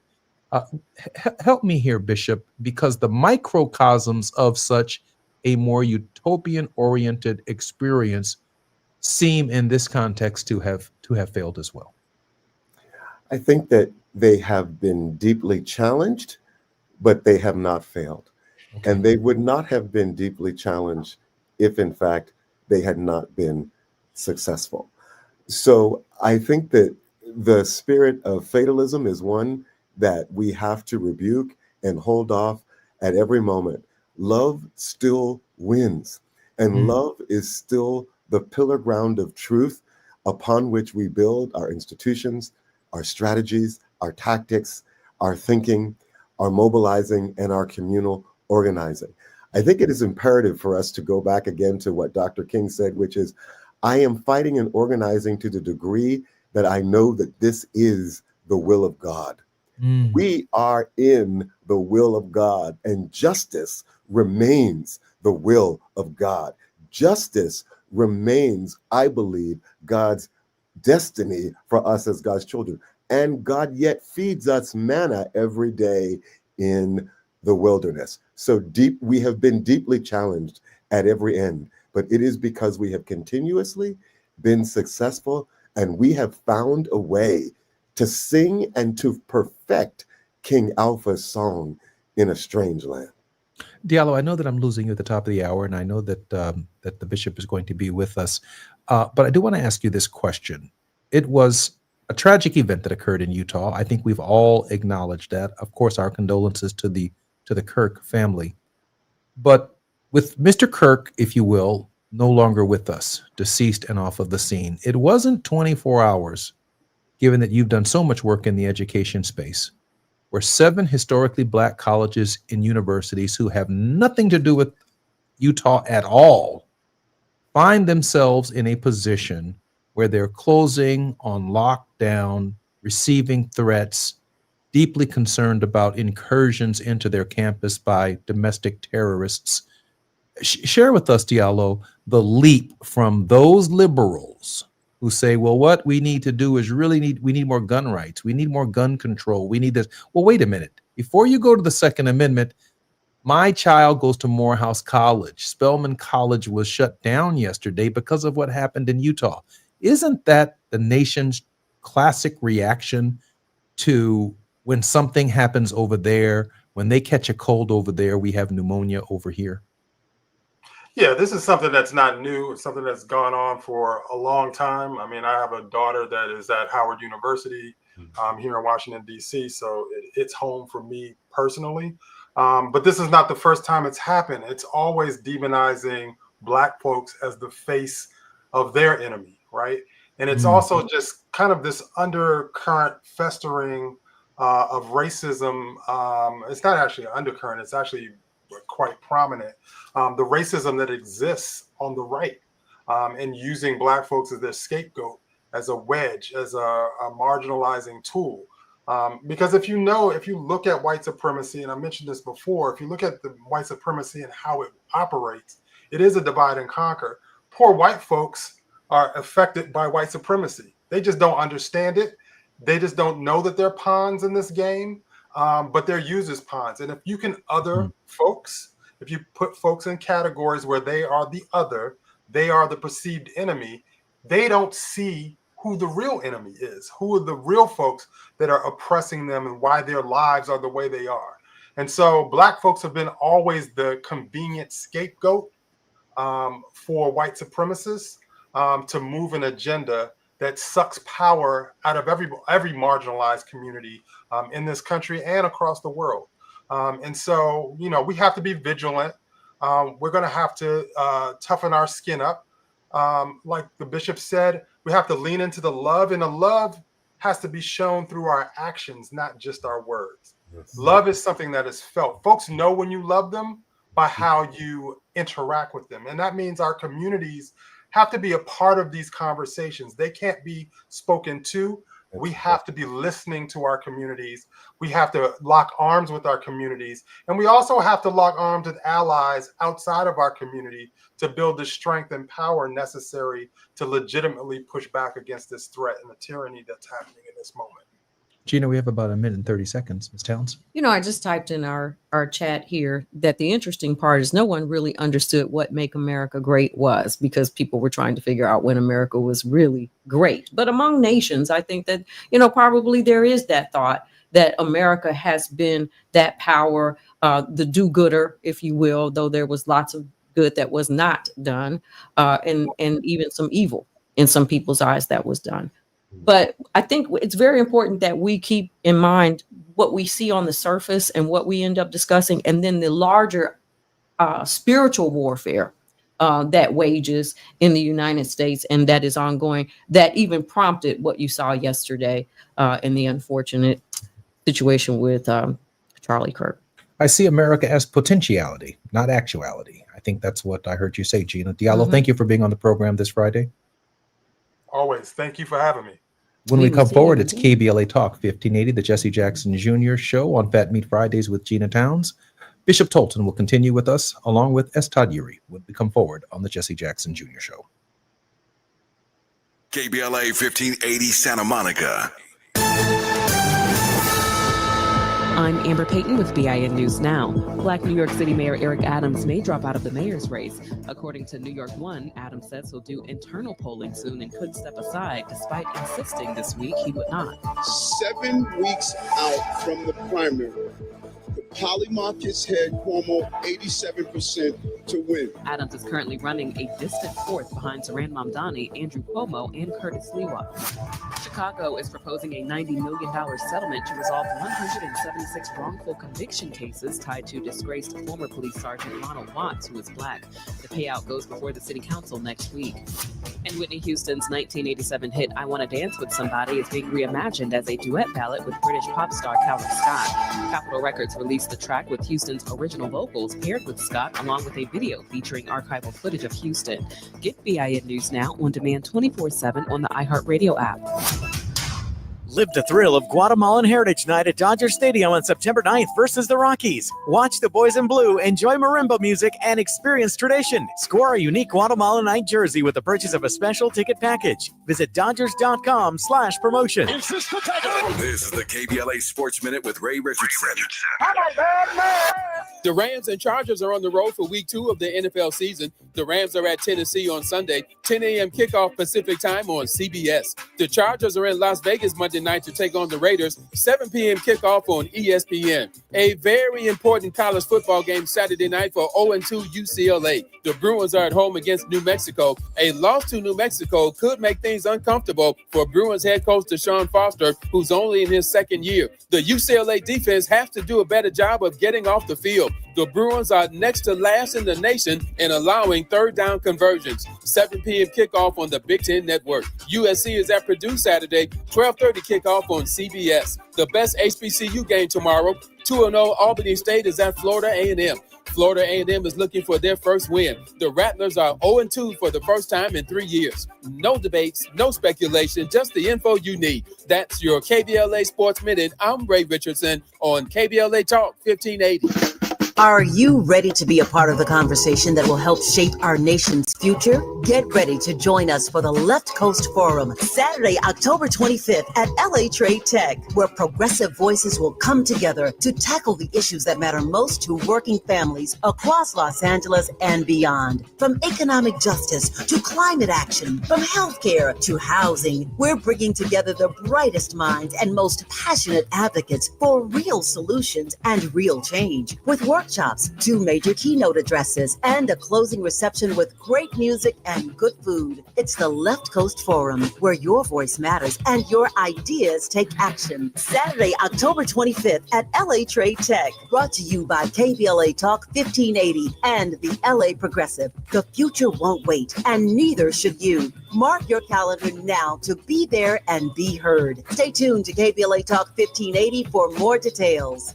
Help me here, Bishop, because the microcosms of such a more utopian-oriented experience seem in this context to have failed as well. I think that they have been deeply challenged but they have not failed. And they would not have been deeply challenged if, in fact, they had not been successful. So I think that the spirit of fatalism is one that we have to rebuke and hold off at every moment. Love still wins, and love is still the pillar ground of truth upon which we build our institutions, our strategies, our tactics, our thinking, our mobilizing, and our communal organizing. I think it is imperative for us to go back again to what Dr. King said, which is, I am fighting and organizing to the degree that I know that this is the will of God. We are in the will of God, and justice remains the will of God. Justice remains, I believe, God's destiny for us as God's children. And God yet feeds us manna every day in the wilderness. So deep, we have been deeply challenged at every end, but it is because we have continuously been successful, and we have found a way to sing and to perfect King Alpha's song in a strange land. Diallo, I know that I'm losing you at the top of the hour, and I know that that the bishop is going to be with us. But I do want to ask you this question. It was a tragic event that occurred in Utah. I think we've all acknowledged that. Of course, our condolences to the Kirk family. But with Mr. Kirk, if you will, no longer with us, deceased and off of the scene, it wasn't 24 hours, given that you've done so much work in the education space, where 7 historically Black colleges and universities who have nothing to do with Utah at all find themselves in a position where they're closing on lockdown, receiving threats, deeply concerned about incursions into their campus by domestic terrorists. Share with us, Diallo, the leap from those liberals who say, well, what we need to do is we need more gun rights. We need more gun control. We need this. Well, wait a minute. Before you go to the Second Amendment, my child goes to Morehouse College. Spelman College was shut down yesterday because of what happened in Utah. Isn't that the nation's classic reaction to when something happens over there, when they catch a cold over there, we have pneumonia over here? Yeah, this is something that's not new. It's something that's gone on for a long time. I mean, I have a daughter that is at Howard University here in Washington, D.C., so it's home for me personally. But this is not the first time it's happened. It's always demonizing Black folks as the face of their enemy, right? And it's also just kind of this undercurrent festering of racism. It's not actually an undercurrent. It's actually quite prominent. The racism that exists on the right, and using Black folks as their scapegoat, as a wedge, as a marginalizing tool. Because if you look at white supremacy, and I mentioned this before, if you look at the white supremacy and how it operates, it is a divide and conquer. Poor white folks are affected by white supremacy. They just don't understand it. They just don't know that they're pawns in this game. But they're used as pawns. And if you can other folks, if you put folks in categories where they are the other, they are the perceived enemy, they don't see who the real enemy is, who are the real folks that are oppressing them and why their lives are the way they are. And so Black folks have been always the convenient scapegoat for white supremacists to move an agenda that sucks power out of every marginalized community in this country and across the world. And so, we have to be vigilant. We're going to have to toughen our skin up. Like the bishop said, we have to lean into the love, and the love has to be shown through our actions, not just our words. Yes. Love is something that is felt. Folks know when you love them by how you interact with them. And that means our communities have to be a part of these conversations. They can't be spoken to. We have to be listening to our communities. We have to lock arms with our communities. And we also have to lock arms with allies outside of our community to build the strength and power necessary to legitimately push back against this threat and the tyranny that's happening in this moment. Gina, we have about 1 minute and 30 seconds. Ms. Towns? I just typed in our chat here that the interesting part is no one really understood what Make America Great was, because people were trying to figure out when America was really great. But among nations, I think that, probably there is that thought that America has been that power, the do-gooder, if you will, though there was lots of good that was not done, and even some evil in some people's eyes that was done. But I think it's very important that we keep in mind what we see on the surface and what we end up discussing, and then the larger spiritual warfare that wages in the United States and that is ongoing, that even prompted what you saw yesterday in the unfortunate situation with Charlie Kirk. I see America as potentiality, not actuality. I think that's what I heard you say, Gina. Diallo, thank you for being on the program this Friday. Always. Thank you for having me. When we come forward, it's KBLA Talk 1580, the Jesse Jackson Jr. show on Fat Meat Fridays with Gina Towns. Bishop Tolton will continue with us, along with S. Todd Urey, when we come forward on the Jesse Jackson Jr. show. KBLA 1580 Santa Monica. I'm Amber Payton with BIN News Now. Black New York City Mayor Eric Adams may drop out of the mayor's race. According to New York One, Adams says he'll do internal polling soon and could step aside, despite insisting this week he would not. 7 weeks out from the primary, the Polymarkets head Cuomo 87% to win. Adams is currently running a distant fourth behind Zohran Mamdani, Andrew Cuomo, and Curtis Lewa. Chicago is proposing a $90 million settlement to resolve 176 wrongful conviction cases tied to disgraced former police sergeant Ronald Watts, who is Black. The payout goes before the city council next week. And Whitney Houston's 1987 hit I Wanna Dance With Somebody is being reimagined as a duet ballad with British pop star Callum Scott. Capitol Records released the track with Houston's original vocals paired with Scott, along with a video featuring archival footage of Houston. Get BIN News Now on demand 24/7 on the iHeartRadio app. Live the thrill of Guatemalan Heritage Night at Dodger Stadium on September 9th versus the Rockies. Watch the boys in blue, enjoy marimba music, and experience tradition. Score a unique Guatemalanite jersey with the purchase of a special ticket package. Visit Dodgers.com/promotion. This is the KBLA Sports Minute with Ray Richardson. The Rams and Chargers are on the road for week 2 of the NFL season. The Rams are at Tennessee on Sunday, 10 a.m. kickoff Pacific time on CBS. The Chargers are in Las Vegas Monday night to take on the Raiders, 7 p.m. kickoff on ESPN. A very important college football game Saturday night for 0-2 UCLA. The Bruins are at home against New Mexico. A loss to New Mexico could make things uncomfortable for Bruins head coach Deshaun Foster, who's only in his second year. The UCLA defense has to do a better job of getting off the field. The Bruins are next to last in the nation in allowing third down conversions. 7 p.m. kickoff on the Big Ten Network. USC is at Purdue Saturday, 12:30 kickoff on CBS. The best HBCU game tomorrow, 2-0 Albany State is at Florida A&M. Florida A&M is looking for their first win. The Rattlers are 0-2 for the first time in 3 years. No debates, no speculation, just the info you need. That's your KBLA Sports Minute. I'm Ray Richardson on KBLA Talk 1580. Are you ready to be a part of the conversation that will help shape our nation's future? Get ready to join us for the Left Coast Forum, Saturday, October 25th at LA Trade Tech, where progressive voices will come together to tackle the issues that matter most to working families across Los Angeles and beyond. From economic justice to climate action, from healthcare to housing, we're bringing together the brightest minds and most passionate advocates for real solutions and real change. With workshops, 2 major keynote addresses, and a closing reception with great music and good food. It's the Left Coast Forum, where your voice matters and your ideas take action. Saturday, October 25th at LA Trade Tech. Brought to you by KBLA Talk 1580 and the LA Progressive. The future won't wait, and neither should you. Mark your calendar now to be there and be heard. Stay tuned to KBLA Talk 1580 for more details.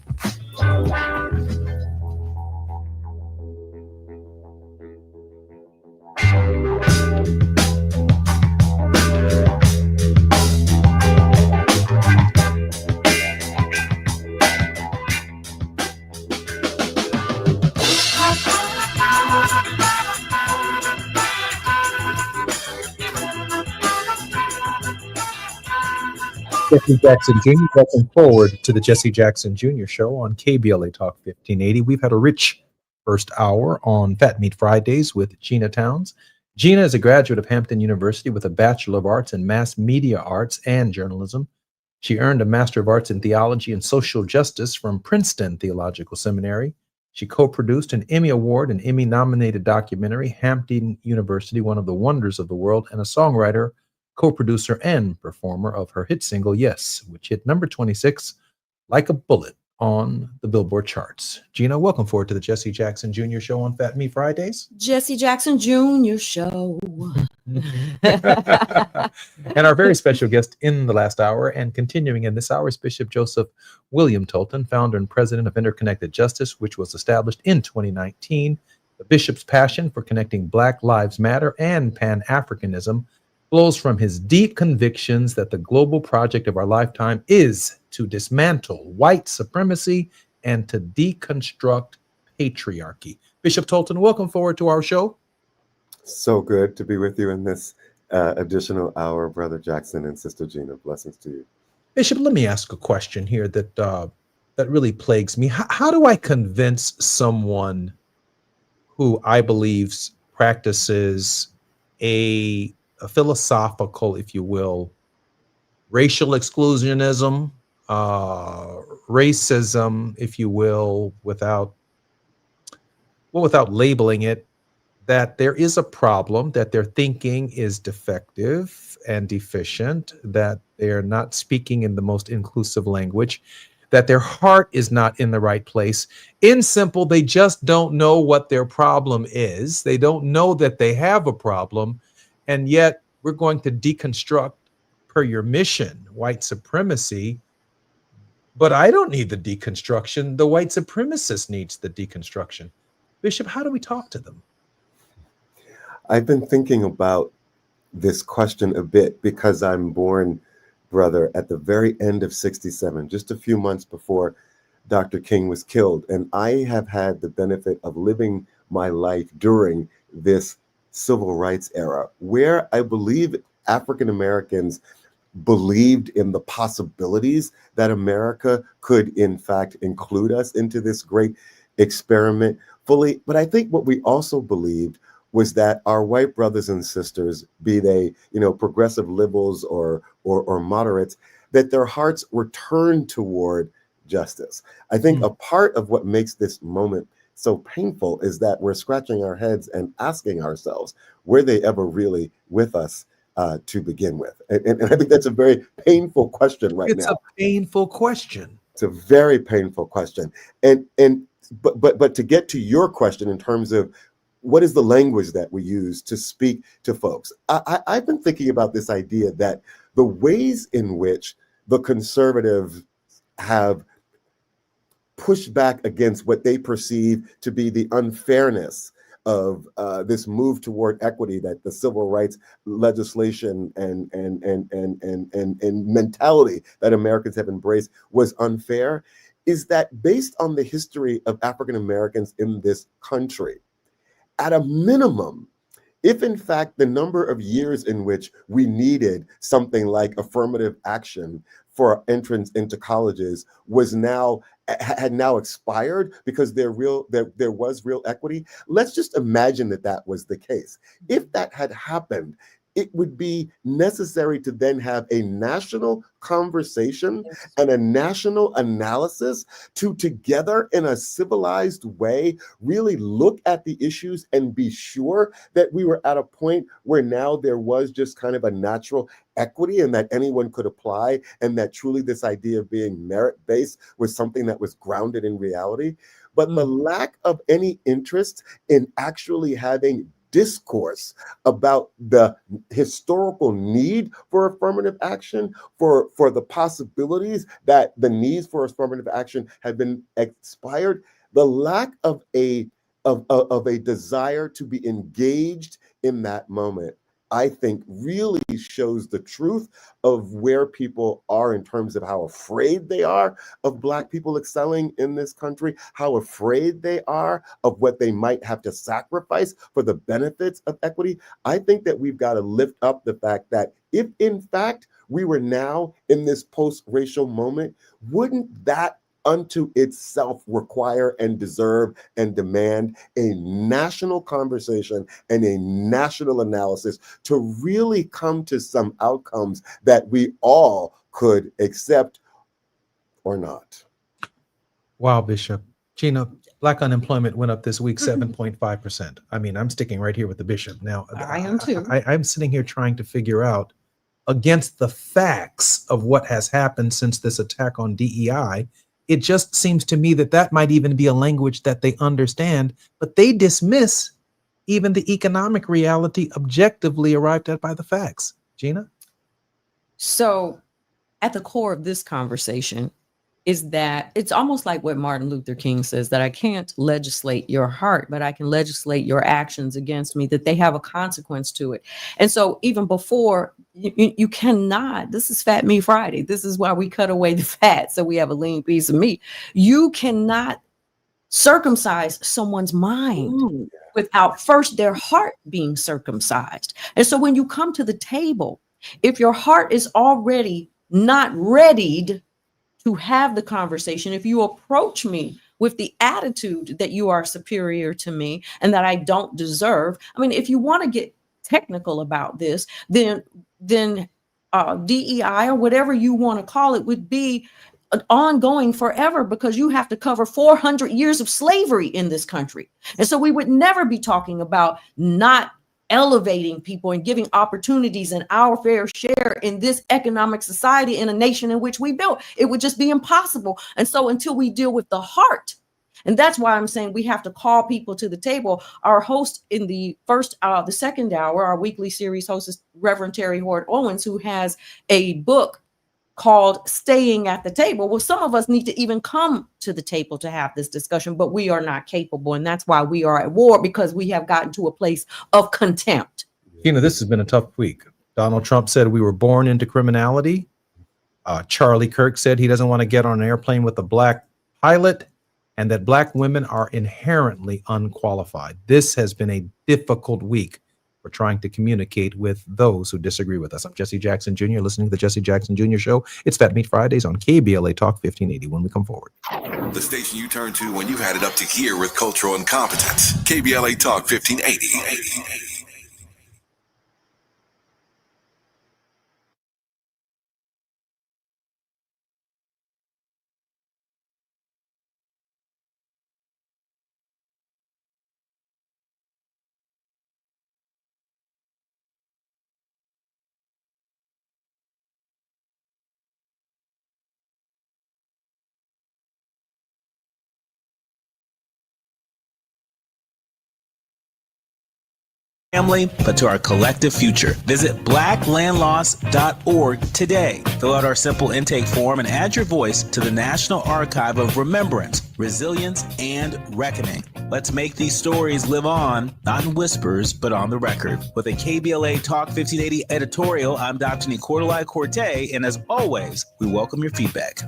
Jesse Jackson Jr., welcome forward to the Jesse Jackson Jr. show on KBLA Talk 1580. We've had a rich first hour on Fat Meat Fridays with Gina Towns. Gina is a graduate of Hampton University with a Bachelor of Arts in Mass Media Arts and Journalism. She earned a Master of Arts in Theology and Social Justice from Princeton Theological Seminary. She co-produced an Emmy Award and Emmy-nominated documentary, Hampton University, One of the Wonders of the World, and a songwriter, co-producer, and performer of her hit single, Yes, which hit number 26, like a bullet, on the Billboard charts. Gina, welcome forward to the Jesse Jackson Jr. Show on Fat Me Fridays. Jesse Jackson Jr. Show. And our very special guest in the last hour and continuing in this hour is Bishop Joseph William Tolton, founder and president of Interconnected Justice, which was established in 2019. The bishop's passion for connecting Black Lives Matter and Pan-Africanism flows from his deep convictions that the global project of our lifetime is to dismantle white supremacy and to deconstruct patriarchy. Bishop Tolton, welcome forward to our show. So good to be with you in this additional hour, Brother Jackson and Sister Gina. Blessings to you. Bishop, let me ask a question here that really plagues me. How do I convince someone who I believe practices a philosophical, if you will, racial exclusionism, racism, if you will, without labeling it, that there is a problem, that their thinking is defective and deficient, that they're not speaking in the most inclusive language, that their heart is not in the right place. In simple, they just don't know what their problem is. They don't know that they have a problem. And yet we're going to deconstruct, per your mission, white supremacy. But I don't need the deconstruction. The white supremacist needs the deconstruction. Bishop, how do we talk to them? I've been thinking about this question a bit because I'm born, brother, at the very end of 67, just a few months before Dr. King was killed. And I have had the benefit of living my life during this civil rights era, where I believe African Americans believed in the possibilities that America could, in fact, include us into this great experiment fully. But I think what we also believed was that our white brothers and sisters, be they, progressive liberals or moderates, that their hearts were turned toward justice. I think a part of what makes this moment so painful is that we're scratching our heads and asking ourselves, were they ever really with us to begin with? And I think that's a very painful question right now. It's a painful question. It's a very painful question. But to get to your question in terms of what is the language that we use to speak to folks, I've been thinking about this idea that the ways in which the conservatives have pushed back against what they perceive to be the unfairness of this move toward equity, that the civil rights legislation and mentality that Americans have embraced was unfair, is that based on the history of African Americans in this country, at a minimum, if in fact the number of years in which we needed something like affirmative action for entrance into colleges had now expired because there was real equity, let's just imagine that was the case. If that had happened, it would be necessary to then have a national conversation and a national analysis to together in a civilized way really look at the issues and be sure that we were at a point where now there was just kind of a natural equity and that anyone could apply, and that truly this idea of being merit-based was something that was grounded in reality. But the lack of any interest in actually having discourse about the historical need for affirmative action, for the possibilities that the needs for affirmative action have been expired, the lack of a desire to be engaged in that moment, I think really shows the truth of where people are in terms of how afraid they are of Black people excelling in this country, how afraid they are of what they might have to sacrifice for the benefits of equity. I think that we've got to lift up the fact that if in fact we were now in this post-racial moment, wouldn't that unto itself require and deserve and demand a national conversation and a national analysis to really come to some outcomes that we all could accept or not. Wow, Bishop. Gina, Black unemployment went up this week 7.5%. I mean, I'm sticking right here with the bishop. Now, I am too. I'm sitting here trying to figure out, against the facts of what has happened since this attack on DEI, it just seems to me that that might even be a language that they understand, but they dismiss even the economic reality objectively arrived at by the facts. Gina? So at the core of this conversation is that it's almost like what Martin Luther King says, that I can't legislate your heart, but I can legislate your actions against me, that they have a consequence to it. And so even before, you cannot, this is Fat Meat Friday. This is why we cut away the fat so we have a lean piece of meat. You cannot circumcise someone's mind without first their heart being circumcised. And so when you come to the table, if your heart is already not readied to have the conversation, if you approach me with the attitude that you are superior to me and that I don't deserve, I mean, if you want to get technical about this, then DEI or whatever you want to call it would be ongoing forever, because you have to cover 400 years of slavery in this country. And so we would never be talking about not elevating people and giving opportunities and our fair share in this economic society in a nation in which we built. It would just be impossible. And so until we deal with the heart, and that's why I'm saying we have to call people to the table. Our host in the second hour, our weekly series host is Reverend Terry Hort Owens, who has a book called Staying at the Table. Well, some of us need to even come to the table to have this discussion, but we are not capable. And that's why we are at war, because we have gotten to a place of contempt. Gina, this has been a tough week. Donald Trump said we were born into criminality. Charlie Kirk said he doesn't want to get on an airplane with a black pilot, and that black women are inherently unqualified. This has been a difficult week. We're trying to communicate with those who disagree with us. I'm Jesse Jackson Jr., listening to the Jesse Jackson Jr. Show. It's Fat Meat Fridays on KBLA Talk 1580 when we come forward. The station you turn to when you've had it up to here with cultural incompetence. KBLA Talk 1580. Family, but to our collective future. Visit blacklandloss.org today. Fill out our simple intake form and add your voice to the National Archive of Remembrance, Resilience, and Reckoning. Let's make these stories live on, not in whispers, but on the record. With a KBLA Talk 1580 editorial, I'm Dr. Nicolai Corte, and as always, we welcome your feedback.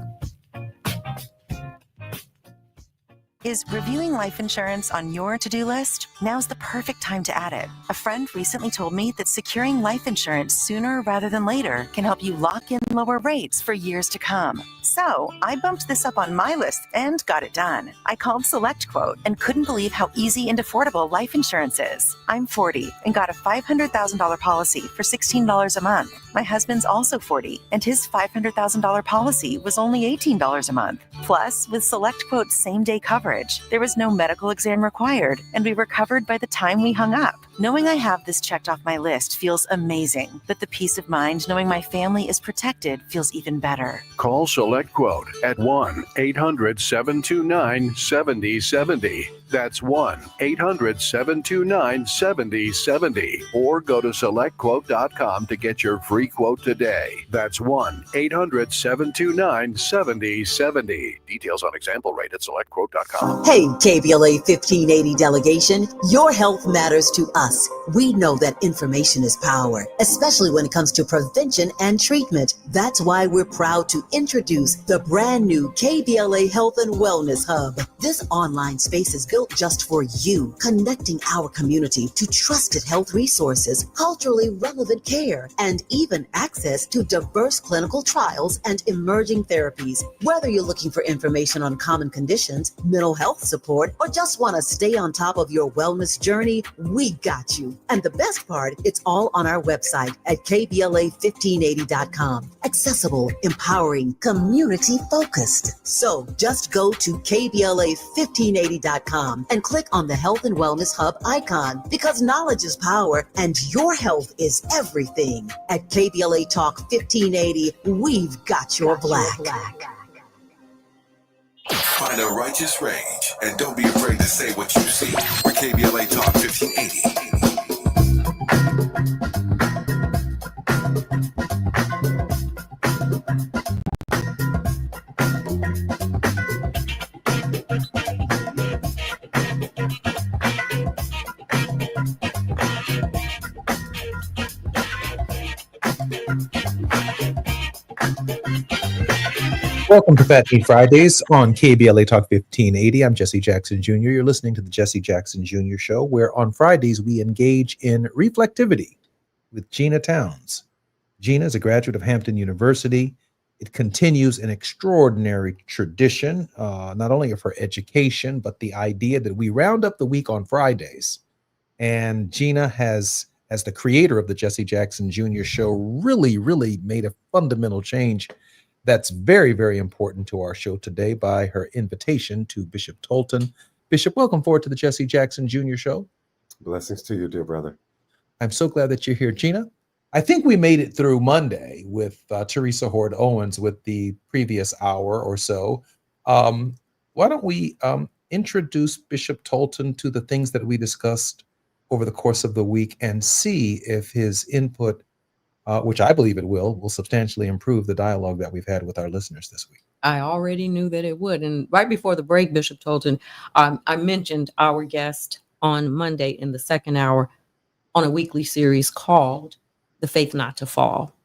Is reviewing life insurance on your to-do list? Now's the perfect time to add it. A friend recently told me that securing life insurance sooner rather than later can help you lock in lower rates for years to come. So I bumped this up on my list and got it done. I called SelectQuote and couldn't believe how easy and affordable life insurance is. I'm 40 and got a $500,000 policy for $16 a month. My husband's also 40 and his $500,000 policy was only $18 a month. Plus, with SelectQuote's same-day coverage, there was no medical exam required, and we were covered by the time we hung up. Knowing I have this checked off my list feels amazing, but the peace of mind knowing my family is protected feels even better. Call SelectQuote at 1-800-729-7070. That's 1-800-729-7070. Or go to SelectQuote.com to get your free quote today. That's 1-800-729-7070. Details on example rate at SelectQuote.com. Hey, KBLA 1580 delegation, your health matters to us. us. We know that information is power, especially when it comes to prevention and treatment. That's why we're proud to introduce the brand new KBLA Health and Wellness Hub. This online space is built just for you, connecting our community to trusted health resources, culturally relevant care, and even access to diverse clinical trials and emerging therapies. Whether you're looking for information on common conditions, mental health support, or just want to stay on top of your wellness journey, we got you. And the best part, it's all on our website at KBLA1580.com. Accessible, empowering, community focused. So just go to KBLA1580.com and click on the Health and Wellness Hub icon, because knowledge is power and your health is everything. At KBLA Talk 1580, we've got your black. Find a righteous rage and don't be afraid to say what you see. We're KBLA Talk 1580. Welcome to Fat Meat Fridays on KBLA Talk 1580. I'm Jesse Jackson Jr. You're listening to the Jesse Jackson Jr. Show, where on Fridays we engage in reflectivity with Gina Towns. Gina is a graduate of Hampton University. It continues an extraordinary tradition, not only of her education, but the idea that we round up the week on Fridays. And Gina has, as the creator of the Jesse Jackson Jr. Show, really made a fundamental change that's very, very important to our show today by her invitation to Bishop Tolton. Bishop, welcome forward to the Jesse Jackson Jr. Show. Blessings to you, dear brother. I'm so glad that you're here, Gina. I think we made it through Monday with Teresa Hord Owens with the previous hour or so. Why don't we introduce Bishop Tolton to the things that we discussed over the course of the week and see if his input, which I believe it will substantially improve the dialogue that we've had with our listeners this week. I already knew that it would. And right before the break, Bishop Tolton, I mentioned our guest on Monday in the second hour on a weekly series called The Faith Not to Fall.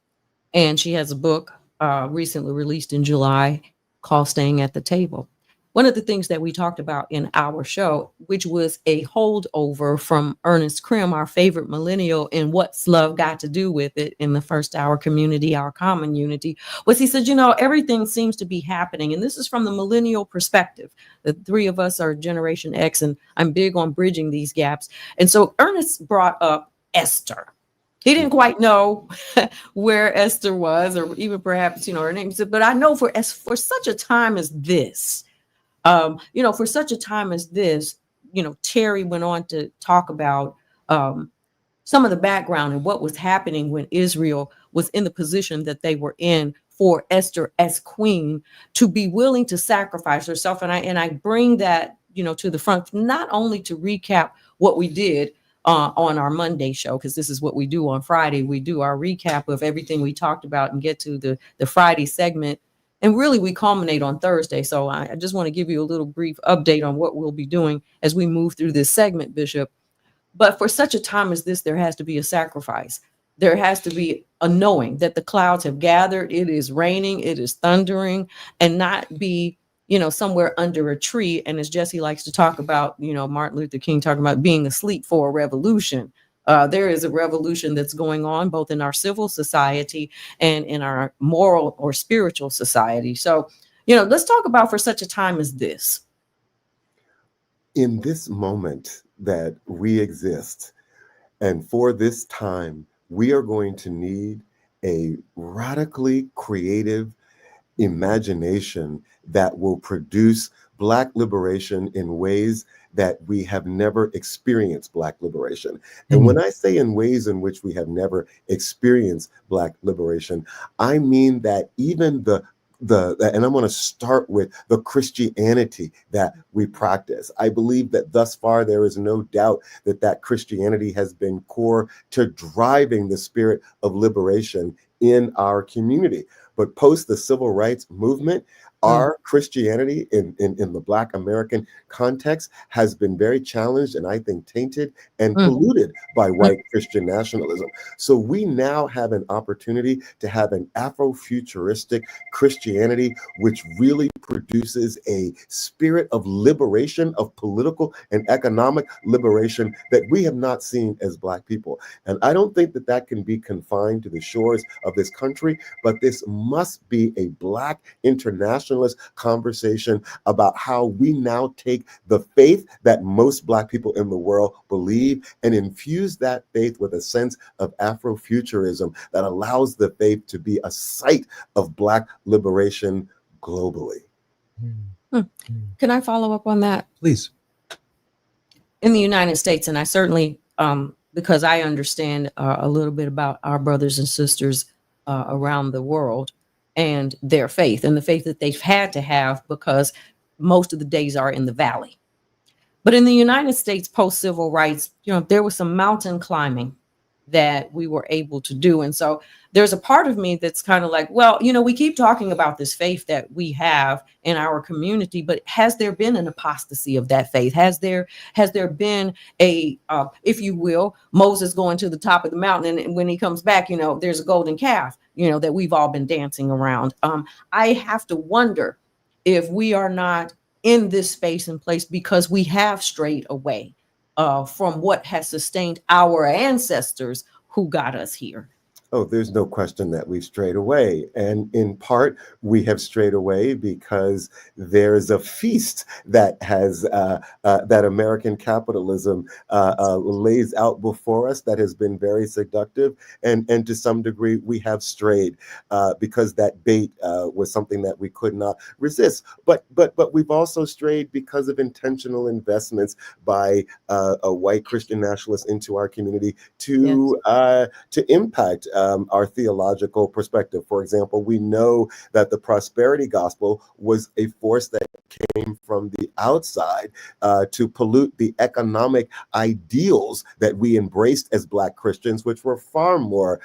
And she has a book recently released in July called Staying at the Table. One of the things that we talked about in our show, which was a holdover from Ernest Krim, our favorite millennial, and what's love got to do with it in the first hour community, our common unity, was he said, everything seems to be happening. And this is from the millennial perspective. The three of us are Generation X, and I'm big on bridging these gaps. And so Ernest brought up Esther. He didn't quite know where Esther was, or even perhaps, her name. He said, but I know for such a time as this, for such a time as this, Terry went on to talk about some of the background and what was happening when Israel was in the position that they were in for Esther as queen to be willing to sacrifice herself. And I bring that, to the front, not only to recap what we did on our Monday show, because this is what we do on Friday. We do our recap of everything we talked about and get to the Friday segment. And really, we culminate on Thursday. So I just want to give you a little brief update on what we'll be doing as we move through this segment, Bishop. But for such a time as this, there has to be a sacrifice. There has to be a knowing that the clouds have gathered. It is raining, it is thundering, and not be, somewhere under a tree. And as Jesse likes to talk about, Martin Luther King talking about being asleep for a revolution. There is a revolution that's going on both in our civil society and in our moral or spiritual society. So, let's talk about for such a time as this. In this moment that we exist, and for this time, we are going to need a radically creative imagination that will produce Black liberation in ways that we have never experienced Black liberation. And when I say in ways in which we have never experienced Black liberation, I mean that even and I'm going to start with the Christianity that we practice. I believe that thus far there is no doubt that Christianity has been core to driving the spirit of liberation in our community. But post the civil rights movement, Our Christianity in the Black American context has been very challenged and I think tainted and polluted by white Christian nationalism. So we now have an opportunity to have an Afrofuturistic Christianity, which really produces a spirit of liberation, of political and economic liberation that we have not seen as Black people. And I don't think that that can be confined to the shores of this country, but this must be a Black internationalist conversation about how we now take the faith that most Black people in the world believe and infuse that faith with a sense of Afrofuturism that allows the faith to be a site of Black liberation globally. Can I follow up on that? Please. In the United States, and I certainly, because I understand a little bit about our brothers and sisters around the world and their faith and the faith that they've had to have because most of the days are in the valley. But in the United States, post-civil rights, there was some mountain climbing that we were able to do. And so there's a part of me that's kind of like, well, we keep talking about this faith that we have in our community, but has there been an apostasy of that faith? Has there been a, if you will, Moses going to the top of the mountain, and when he comes back, there's a golden calf, that we've all been dancing around. I have to wonder if we are not in this space and place because we have strayed away from what has sustained our ancestors who got us here. Oh, there's no question that we've strayed away. And in part, we have strayed away because there's a feast that has that American capitalism lays out before us that has been very seductive. And to some degree, we have strayed because that bait was something that we could not resist. But we've also strayed because of intentional investments by a white Christian nationalists into our community to impact our theological perspective. For example, we know that the prosperity gospel was a force that came from the outside to pollute the economic ideals that we embraced as Black Christians, which were far more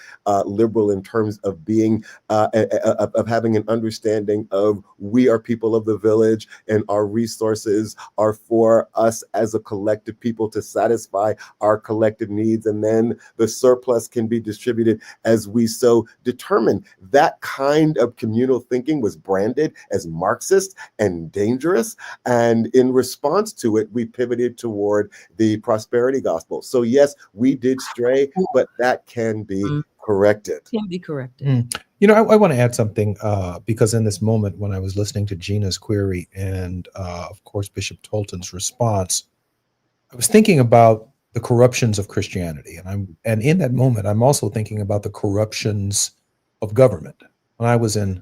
liberal in terms of being of having an understanding of we are people of the village and our resources are for us as a collective people to satisfy our collective needs, and then the surplus can be distributed as we so determine. That kind of communal thinking was branded as Marxist and dangerous. And in response to it, we pivoted toward the prosperity gospel. So yes, we did stray, but that can be corrected. Can be corrected. I want to add something because in this moment when I was listening to Gina's query and of course Bishop Tolton's response, I was thinking about the corruptions of Christianity. And in that moment, I'm also thinking about the corruptions of government. When I was in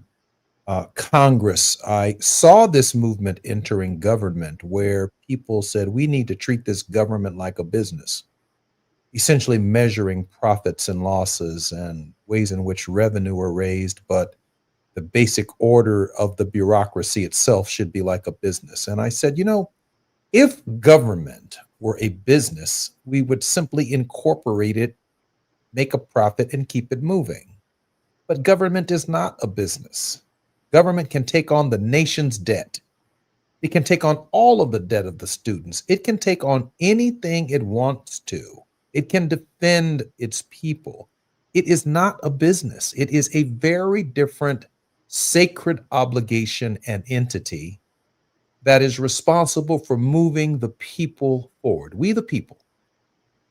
Congress, I saw this movement entering government where people said, we need to treat this government like a business, essentially measuring profits and losses and ways in which revenue are raised, but the basic order of the bureaucracy itself should be like a business. And I said, if government were a business, we would simply incorporate it, make a profit, and keep it moving. But government is not a business. Government can take on the nation's debt. It can take on all of the debt of the students. It can take on anything it wants to. It can defend its people. It is not a business. It is a very different sacred obligation and entity that is responsible for moving the people forward. We the people,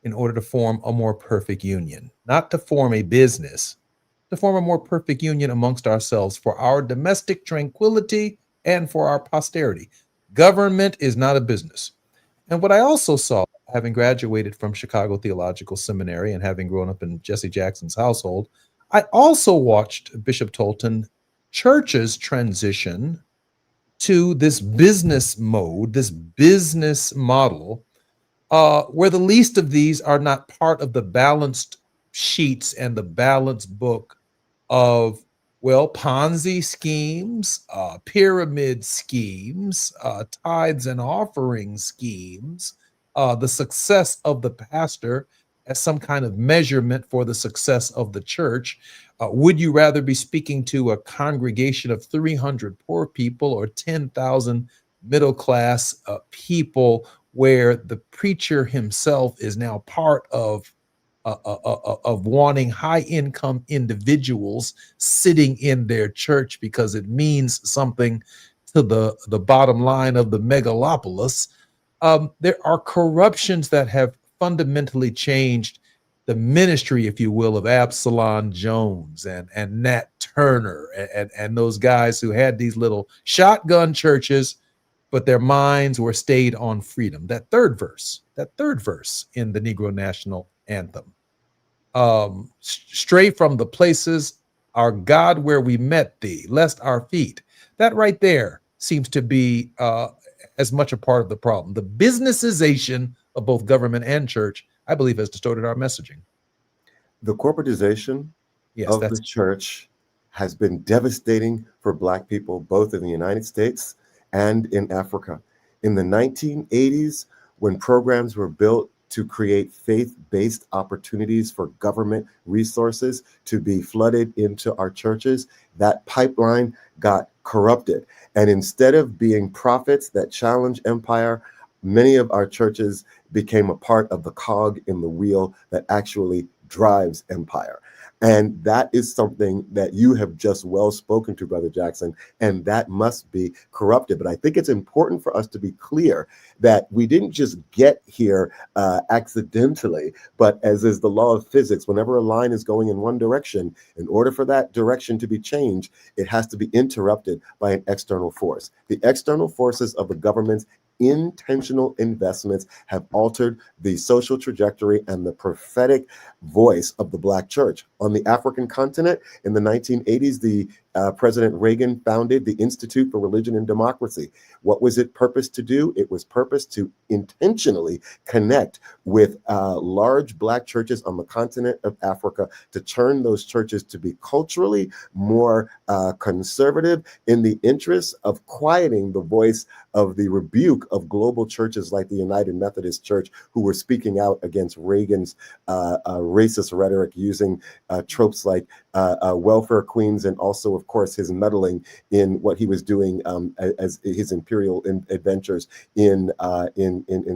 in order to form a more perfect union, not to form a business, to form a more perfect union amongst ourselves for our domestic tranquility and for our posterity. Government is not a business. And what I also saw, having graduated from Chicago Theological Seminary and having grown up in Jesse Jackson's household, I also watched Bishop Tolton churches transition to this business mode, this business model, where the least of these are not part of the balanced sheets and the balanced book of, Ponzi schemes, pyramid schemes, tithes and offering schemes, the success of the pastor as some kind of measurement for the success of the church? Would you rather be speaking to a congregation of 300 poor people or 10,000 middle class people, where the preacher himself is now part of wanting high income individuals sitting in their church because it means something to the bottom line of the megalopolis? There are corruptions that have fundamentally changed the ministry, if you will, of Absalom Jones and Nat Turner and those guys who had these little shotgun churches, but their minds were stayed on freedom. That third verse in the Negro National Anthem. Stray from the places, our God, where we met thee, lest our feet. That right there seems to be as much a part of the problem. The businessization of both government and church, I believe, has distorted our messaging. The corporatization of the church has been devastating for Black people, both in the United States and in Africa. In the 1980s, when programs were built to create faith-based opportunities for government resources to be flooded into our churches, that pipeline got corrupted. And instead of being prophets that challenge empire, many of our churches became a part of the cog in the wheel that actually drives empire. And that is something that you have just well spoken to, Brother Jackson, and that must be corrupted. But I think it's important for us to be clear that we didn't just get here accidentally, but as is the law of physics, whenever a line is going in one direction, in order for that direction to be changed, it has to be interrupted by an external force. The external forces of the government's intentional investments have altered the social trajectory and the prophetic voice of the Black church. On the African continent, in the 1980s, the President Reagan founded the Institute for Religion and Democracy. What was it purposed to do? It was purposed to intentionally connect with large Black churches on the continent of Africa, to turn those churches to be culturally more conservative in the interest of quieting the voice of the rebuke of global churches like the United Methodist Church, who were speaking out against Reagan's racist rhetoric, using tropes like welfare queens, and also, of course, his meddling in what he was doing as his imperial adventures in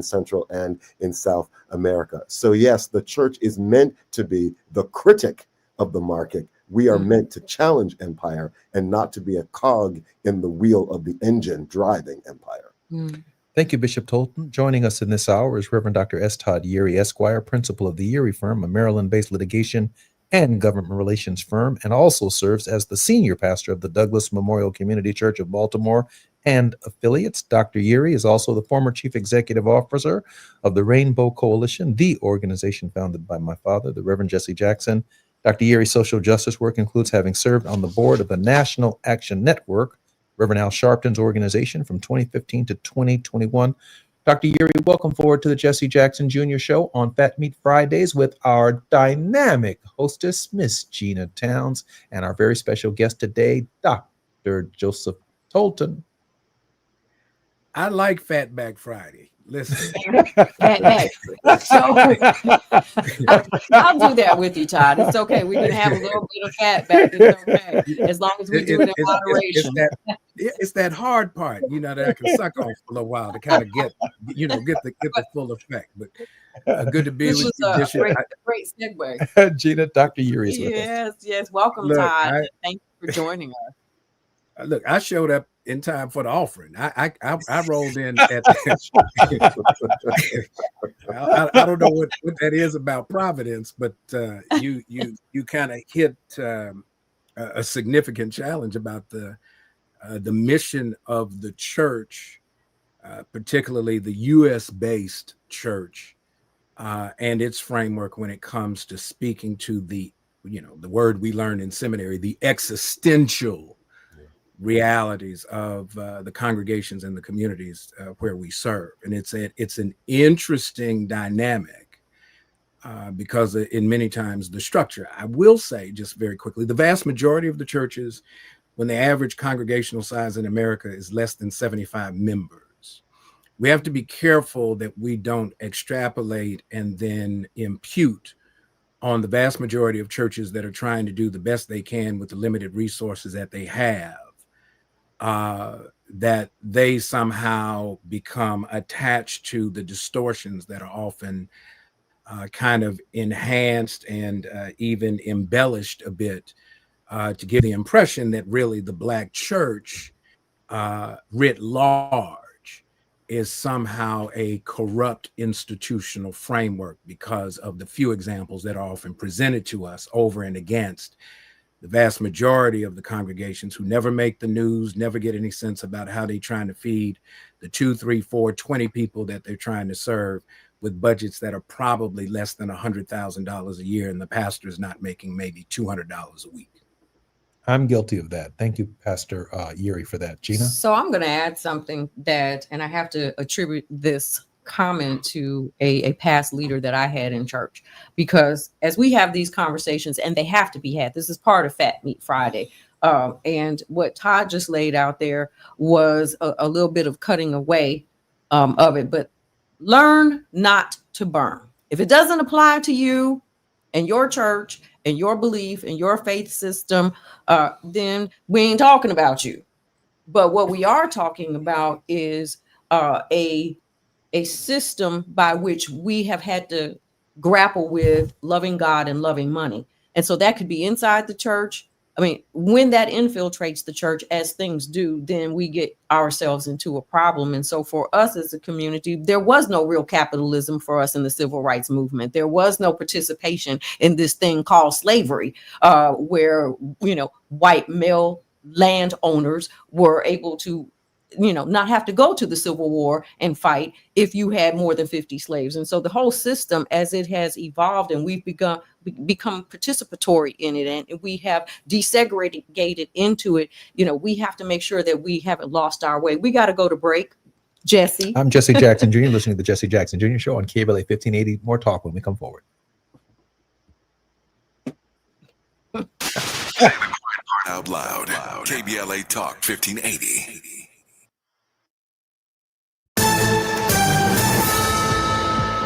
Central and in South America. So yes, the church is meant to be the critic of the market. We are meant to challenge empire and not to be a cog in the wheel of the engine driving empire. Thank you, Bishop Tolton. Joining us in this hour is Reverend Dr. S. Todd Yeary, Esquire, principal of the Yeary Firm, a Maryland-based litigation and government relations firm, and also serves as the senior pastor of the Douglas Memorial Community Church of Baltimore and affiliates. Dr. Yeary is also the former chief executive officer of the Rainbow Coalition, the organization founded by my father, the Reverend Jesse Jackson. Dr. Yeary's social justice work includes having served on the board of the National Action Network, Reverend Al Sharpton's organization, from 2015 to 2021. Dr. Yeary, welcome forward to the Jesse Jackson Jr. Show on Fat Meat Fridays with our dynamic hostess, Miss Gina Towns, and our very special guest today, Dr. Joseph Tolton. I like Fatback Friday. Listen. Fatback. So I'll do that with you, Todd. It's okay. We can have a little bit of fatback. It's okay, as long as we do it in moderation. It's that hard part, that I can suck on for a little while to kind of get the full effect. But good to be with you. Great segue. Gina, Dr. Yeary is with us. Yes. Welcome, Todd. Thank you for joining us. Look, I showed up in time for the offering. I rolled in at I don't know what that is about providence, but you kind of hit a significant challenge about the mission of the church, particularly the U.S. based church, and its framework when it comes to speaking to the word we learned in seminary, the existential realities of the congregations and the communities where we serve. And it's an interesting dynamic because in many times the structure, I will say just very quickly, the vast majority of the churches, when the average congregational size in America is less than 75 members, we have to be careful that we don't extrapolate and then impute on the vast majority of churches that are trying to do the best they can with the limited resources that they have, that they somehow become attached to the distortions that are often kind of enhanced and even embellished a bit to give the impression that really the Black church writ large is somehow a corrupt institutional framework because of the few examples that are often presented to us over and against the vast majority of the congregations who never make the news, never get any sense about how they're trying to feed the 2, 3, 4, 20 people that they're trying to serve with budgets that are probably less than $100,000 a year, and the pastor is not making maybe $200 a week. I'm guilty of that. Thank you, Pastor Yeri, for that. Gina? So I'm going to add something that, and I have to attribute this comment to a past leader that I had in church, because as we have these conversations, and they have to be had, this is part of Fat Meat Friday. And what Todd just laid out there was a little bit of cutting away of it, but learn not to burn. If it doesn't apply to you and your church and your belief and your faith system, then we ain't talking about you. But what we are talking about is a system by which we have had to grapple with loving God and loving money. And so that could be inside the church. I mean, when that infiltrates the church, as things do, then we get ourselves into a problem. And so for us as a community, there was no real capitalism for us in the civil rights movement. There was no participation in this thing called slavery, where, white male landowners were able to, not have to go to the Civil War and fight if you had more than 50 slaves. And so the whole system, as it has evolved and we've become participatory in it, and we have desegregated into it, we have to make sure that we haven't lost our way. We got to go to break. Jesse. I'm Jesse Jackson Jr., listening to the Jesse Jackson Jr. Show on KBLA 1580. More talk when we come forward. Out loud. KBLA Talk 1580.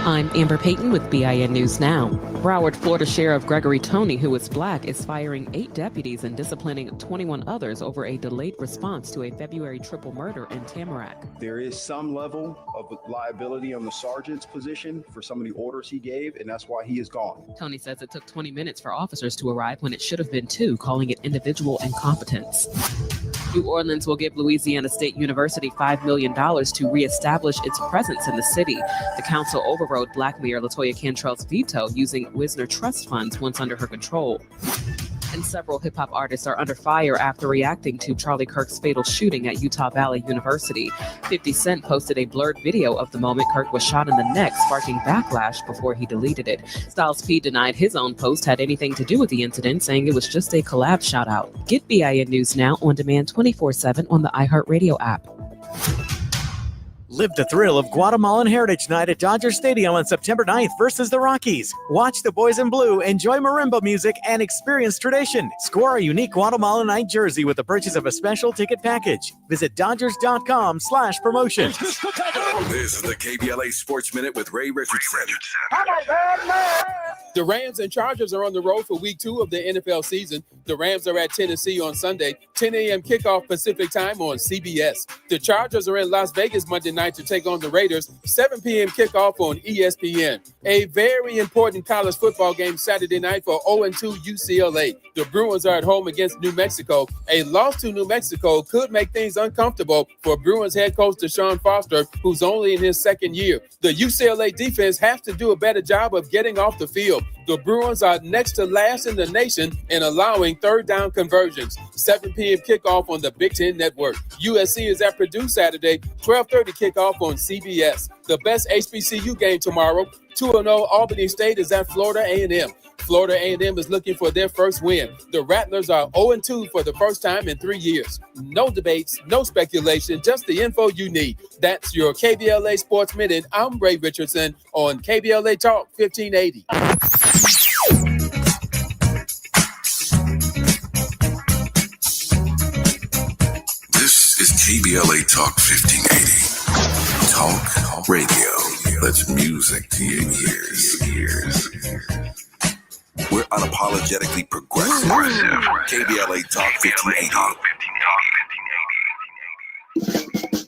I'm Amber Payton with BIN News Now. Broward, Florida Sheriff Gregory Toney, who is Black, is firing 8 deputies and disciplining 21 others over a delayed response to a February triple murder in Tamarack. There is some level of liability on the sergeant's position for some of the orders he gave, and that's why he is gone. Tony says it took 20 minutes for officers to arrive when it should have been 2, calling it individual incompetence. New Orleans will give Louisiana State University $5 million to reestablish its presence in the city. The council overrode Black Mayor LaToya Cantrell's veto, using Wisner Trust funds once under her control. And several hip-hop artists are under fire after reacting to Charlie Kirk's fatal shooting at Utah Valley University. 50 Cent posted a blurred video of the moment Kirk was shot in the neck, sparking backlash before he deleted it. Styles P denied his own post had anything to do with the incident, saying it was just a collab shout-out. Get BIN News Now on demand 24/7 on the iHeartRadio app. Live the thrill of Guatemalan Heritage Night at Dodger Stadium on September 9th versus the Rockies. Watch the boys in blue, enjoy marimba music, and experience tradition. Score a unique Guatemalan Night jersey with the purchase of a special ticket package. Visit Dodgers.com/promotion. This is the KBLA Sports Minute with Ray Richardson. The Rams and Chargers are on the road for week 2 of the NFL season. The Rams are at Tennessee on Sunday, 10 a.m. kickoff Pacific time on CBS. The Chargers are in Las Vegas Monday night to take on the Raiders, 7 p.m. kickoff on ESPN. A very important college football game Saturday night for 0-2 UCLA. The Bruins are at home against New Mexico. A loss to New Mexico could make things uncomfortable for Bruins head coach Deshaun Foster, who's only in his second year. The UCLA defense has to do a better job of getting off the field. The Bruins are next to last in the nation in allowing third down conversions. 7 p.m. kickoff on the Big Ten Network. USC is at Purdue Saturday, 12:30 kickoff on CBS. The best HBCU game tomorrow, 2-0 Albany State is at Florida A&M. Florida A&M is looking for their first win. The Rattlers are 0-2 for the first time in 3 years. No debates, no speculation, just the info you need. That's your KBLA Sports Minute. I'm Ray Richardson on KBLA Talk 1580. This is KBLA Talk 1580. Talk Radio. That's music to your ears. We're unapologetically progressive. KBLA Talk 1580.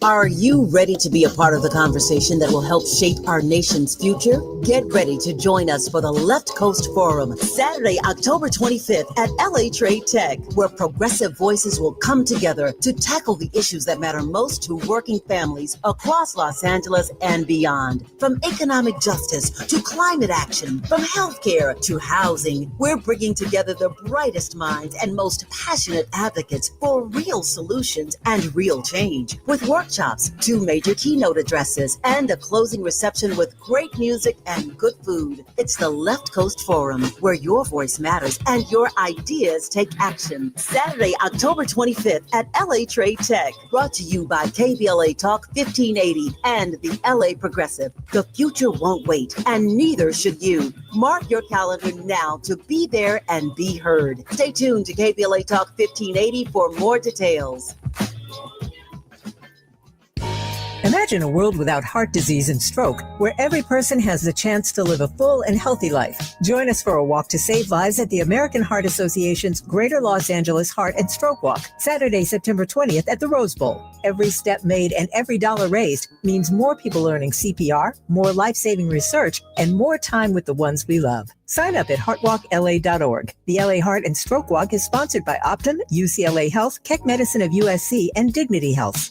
Are you ready to be a part of the conversation that will help shape our nation's future? Get ready to join us for the Left Coast Forum, Saturday, October 25th at LA Trade Tech, where progressive voices will come together to tackle the issues that matter most to working families across Los Angeles and beyond. From economic justice to climate action, from healthcare to housing, we're bringing together the brightest minds and most passionate advocates for real solutions and real change. With workshops, 2 major keynote addresses, and a closing reception with great music and good food. It's the Left Coast Forum, where your voice matters and your ideas take action. Saturday, October 25th at LA Trade Tech. Brought to you by KBLA Talk 1580 and the LA Progressive. The future won't wait, and neither should you. Mark your calendar now to be there and be heard. Stay tuned to KBLA Talk 1580 for more details. Imagine a world without heart disease and stroke, where every person has the chance to live a full and healthy life. Join us for a walk to save lives at the American Heart Association's Greater Los Angeles Heart and Stroke Walk, Saturday, September 20th at the Rose Bowl. Every step made and every dollar raised means more people learning CPR, more life-saving research, and more time with the ones we love. Sign up at heartwalkla.org. The LA Heart and Stroke Walk is sponsored by Optum, UCLA Health, Keck Medicine of USC, and Dignity Health.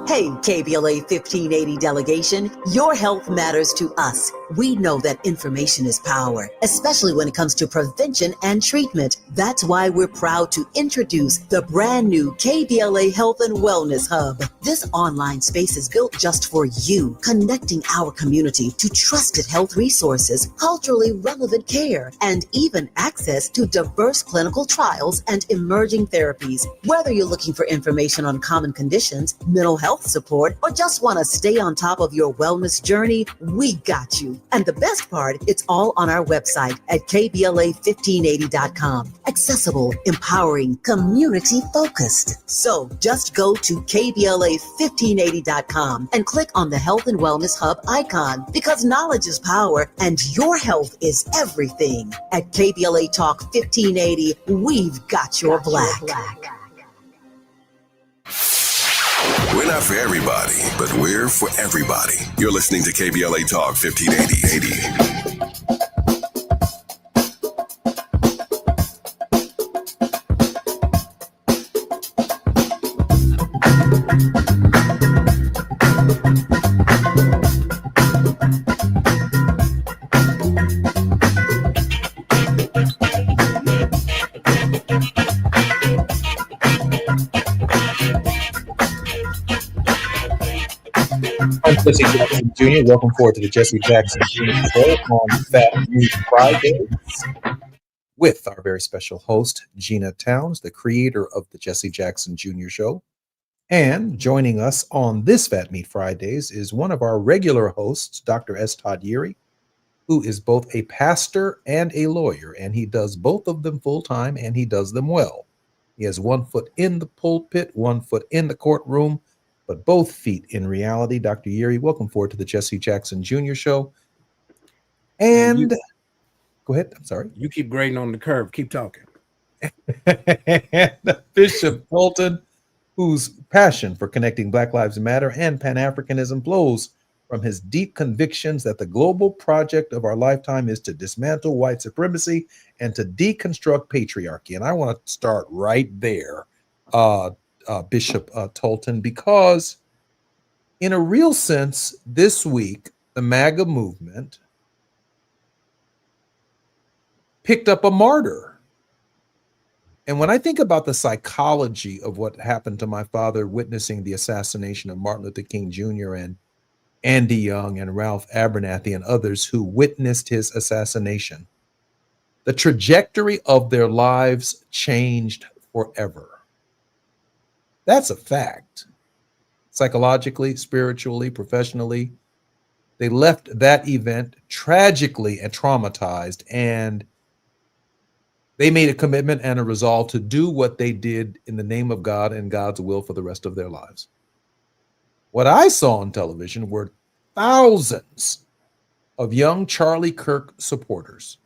Hey, KBLA 1580 delegation, your health matters to us. We know that information is power, especially when it comes to prevention and treatment. That's why we're proud to introduce the brand new KBLA Health and Wellness Hub. This online space is built just for you, connecting our community to trusted health resources, culturally relevant care, and even access to diverse clinical trials and emerging therapies. Whether you're looking for information on common conditions, mental health support, or just want to stay on top of your wellness journey, we got you. And the best part, it's all on our website at KBLA1580.com. Accessible, empowering, community-focused. So just go to KBLA1580.com and click on the Health and Wellness Hub icon, because knowledge is power and your health is everything. At KBLA Talk 1580, we've got your black. We're not for everybody, but we're for everybody. You're listening to KBLA Talk 1580. I'm Jesse Jackson Jr. Welcome forward to the Jesse Jackson Jr. Show on Fat Meat Fridays with our very special host, Gina Towns, the creator of the Jesse Jackson Jr. Show. And joining us on this Fat Meat Fridays is one of our regular hosts, Dr. S. Todd Yeary, who is both a pastor and a lawyer, and he does both of them full time, and he does them well. He has 1 foot in the pulpit, 1 foot in the courtroom, but both feet in reality. Dr. Yeary, welcome forward to the Jesse Jackson Jr. Show. And go ahead. I'm sorry. You keep grading on the curve. Keep talking. Bishop Tolton, whose passion for connecting Black Lives Matter and Pan-Africanism flows from his deep convictions that the global project of our lifetime is to dismantle white supremacy and to deconstruct patriarchy. And I want to start right there, Bishop Tolton, because in a real sense, this week, the MAGA movement picked up a martyr. And when I think about the psychology of what happened to my father witnessing the assassination of Martin Luther King Jr. and Andy Young and Ralph Abernathy and others who witnessed his assassination, the trajectory of their lives changed forever. That's a fact. Psychologically, spiritually, professionally, they left that event tragically and traumatized, and they made a commitment and a resolve to do what they did in the name of God and God's will for the rest of their lives. What I saw on television were thousands of young Charlie Kirk supporters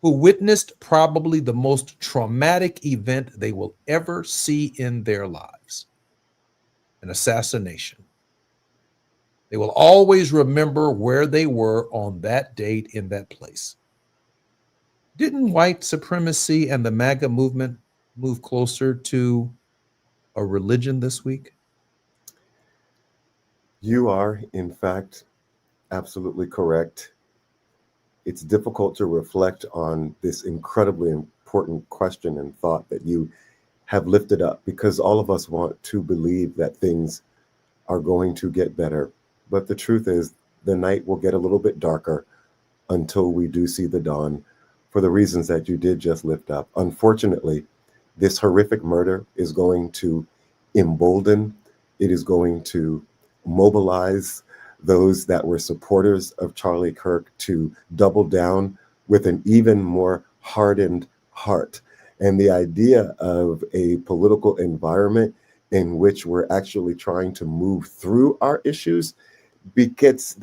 who witnessed probably the most traumatic event they will ever see in their lives, an assassination. They will always remember where they were on that date in that place. Didn't white supremacy and the MAGA movement move closer to a religion this week? You are, in fact, absolutely correct. It's difficult to reflect on this incredibly important question and thought that you have lifted up, because all of us want to believe that things are going to get better. But the truth is, the night will get a little bit darker until we do see the dawn, for the reasons that you did just lift up. Unfortunately, this horrific murder is going to embolden, it is going to mobilize those that were supporters of Charlie Kirk to double down with an even more hardened heart. And the idea of a political environment in which we're actually trying to move through our issues gets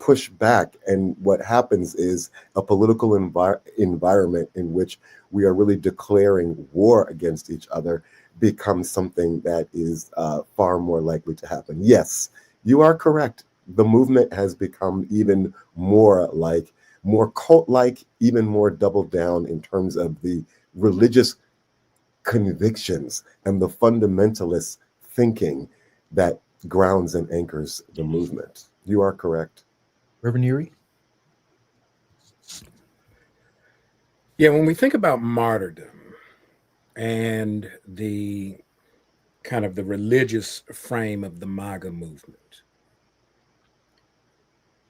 pushed back. And what happens is a political environment in which we are really declaring war against each other becomes something that is far more likely to happen. Yes, you are correct. The movement has become even more cult-like, even more doubled down in terms of the religious convictions and the fundamentalist thinking that grounds and anchors the movement. You are correct. Reverend Yuri? Yeah, when we think about martyrdom and the kind of the religious frame of the MAGA movement,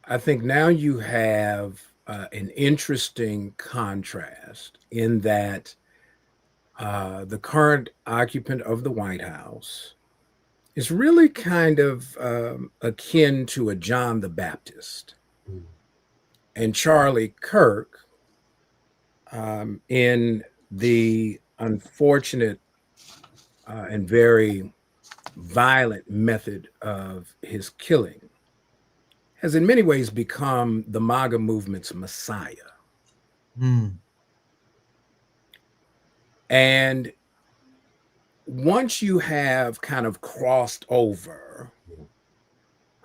I think now you have an interesting contrast in that the current occupant of the White House is really kind of akin to a John the Baptist. And Charlie Kirk, in the unfortunate and very violent method of his killing, has in many ways become the MAGA movement's messiah. And once you have kind of crossed over,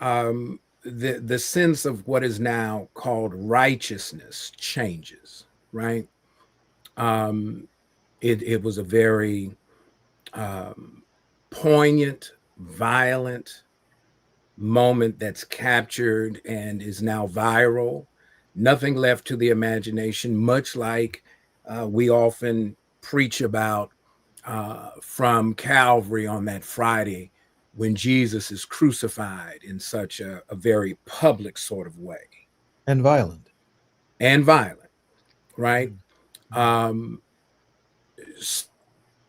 the sense of what is now called righteousness changes, right? It was a very poignant, violent moment that's captured and is now viral. Nothing left to the imagination, much like we often preach about from Calvary on that Friday when Jesus is crucified in such a very public sort of way. And violent. Right?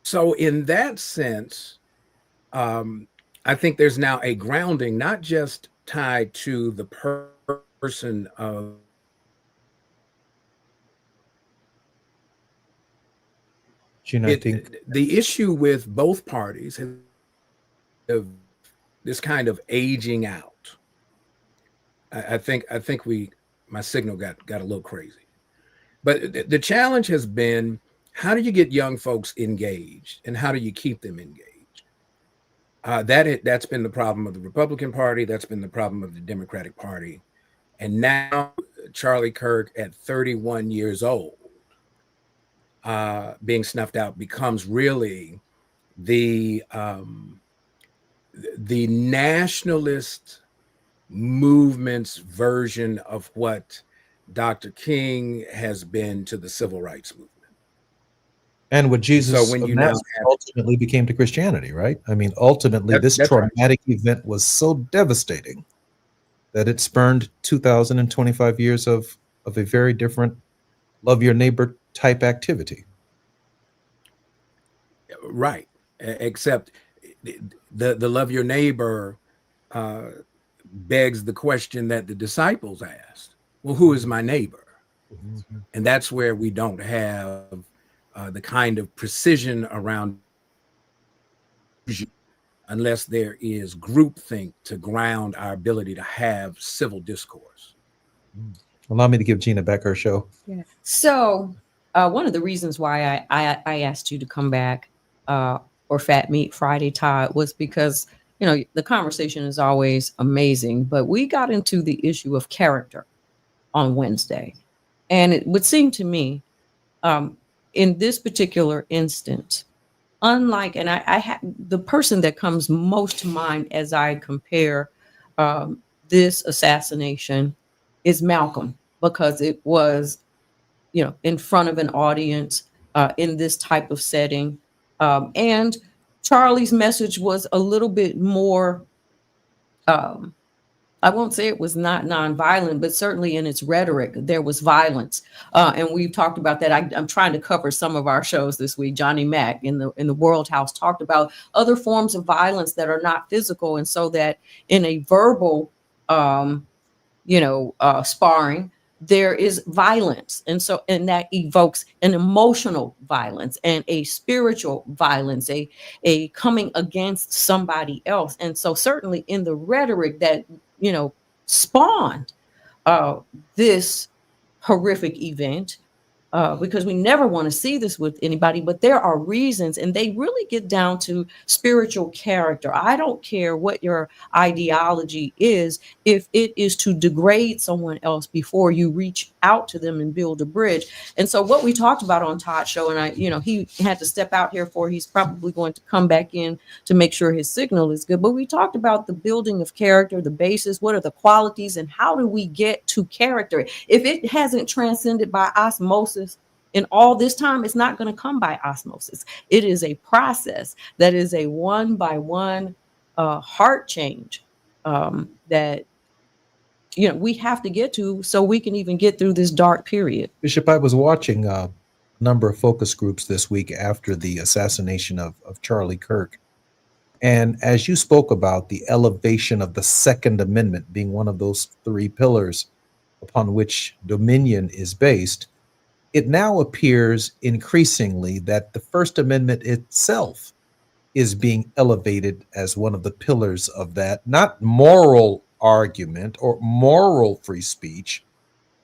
So in that sense, I think there's now a grounding, not just tied to the person of the issue with both parties of this kind of aging out. I think my signal got a little crazy, but the challenge has been, how do you get young folks engaged and how do you keep them engaged? That's been the problem of the Republican Party. That's been the problem of the Democratic Party. And now Charlie Kirk at 31 years old, being snuffed out, becomes really the nationalist movement's version of what Dr. King has been to the civil rights movement. And what Jesus when of you now Nazareth ultimately became to Christianity, right? I mean, ultimately, this traumatic event was so devastating that it spurned 2025 years of a very different love your neighbor type activity. Right. Except the love your neighbor begs the question that the disciples asked. Well, who is my neighbor? And that's where we don't have the kind of precision around unless there is groupthink to ground our ability to have civil discourse. Allow me to give Gina back her show. Yeah. So one of the reasons why I asked you to come back or Fat Meat Friday, Todd, was because, you know, the conversation is always amazing, but we got into the issue of character on Wednesday. And it would seem to me, in this particular instance, unlike, and I have the person that comes most to mind as I compare this assassination is Malcolm, because it was, you know, in front of an audience in this type of setting. And Charlie's message was a little bit more, I won't say it was not nonviolent, but certainly in its rhetoric, there was violence. And we've talked about that. I'm trying to cover some of our shows this week. Johnny Mack in the World House talked about other forms of violence that are not physical. And so that in a verbal, sparring, there is violence. And that evokes an emotional violence and a spiritual violence, a coming against somebody else. And so certainly in the rhetoric that, you know, spawned this horrific event, because we never want to see this with anybody, but there are reasons, and they really get down to spiritual character. I don't care what your ideology is, if it is to degrade someone else before you reach out to them and build a bridge. And so what we talked about on Todd's show, and he had to step out here he's probably going to come back in to make sure his signal is good. But we talked about the building of character, the basis, what are the qualities, and how do we get to character? If it hasn't transcended by osmosis in all this time, it's not going to come by osmosis. It is a process that is a one by one heart change that, you know, we have to get to so we can even get through this dark period. Bishop, I was watching a number of focus groups this week after the assassination of Charlie Kirk. And as you spoke about the elevation of the Second Amendment being one of those three pillars upon which dominion is based, it now appears increasingly that the First Amendment itself is being elevated as one of the pillars of that, not moral argument or moral free speech,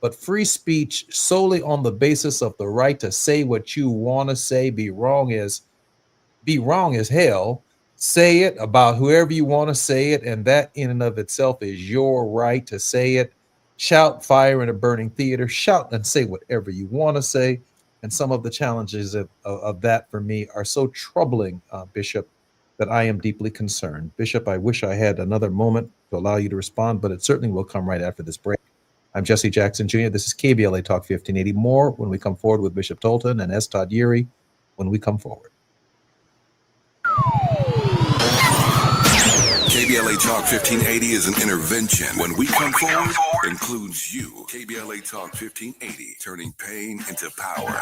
but free speech solely on the basis of the right to say what you want to say, be wrong as hell, say it about whoever you want to say it, and that in and of itself is your right to say it. Shout fire in a burning theater, shout and say whatever you want to say. And some of the challenges of that for me are so troubling, Bishop, that I am deeply concerned. Bishop, I wish I had another moment to allow you to respond, but it certainly will come right after this break. I'm Jesse Jackson Jr. This is KBLA Talk 1580. More when we come forward with Bishop Tolton and S. Todd Yeary when we come forward. KBLA Talk 1580 is an intervention. When we come forward, includes you. KBLA Talk 1580, turning pain into power.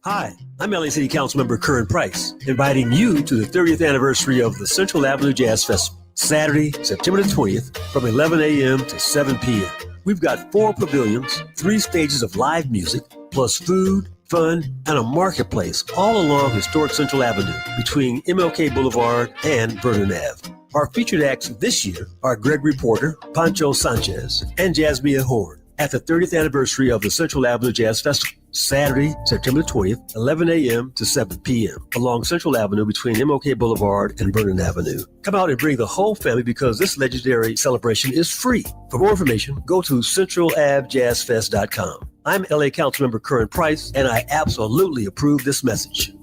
Hi, I'm LA City Councilmember Curran Price, inviting you to the 30th anniversary of the Central Avenue Jazz Festival, Saturday, September the 20th, from 11 a.m. to 7 p.m. We've got 4 pavilions, 3 stages of live music, plus food, fun, and a marketplace all along historic Central Avenue between MLK Boulevard and Vernon Ave. Our featured acts this year are Gregory Porter, Pancho Sanchez, and Jasmine Horn at the 30th anniversary of the Central Avenue Jazz Festival, Saturday, September 20th, 11 a.m. to 7 p.m. along Central Avenue between MLK Boulevard and Vernon Avenue. Come out and bring the whole family because this legendary celebration is free. For more information, go to centralavjazzfest.com. I'm LA Councilmember Curran Price, and I absolutely approve this message.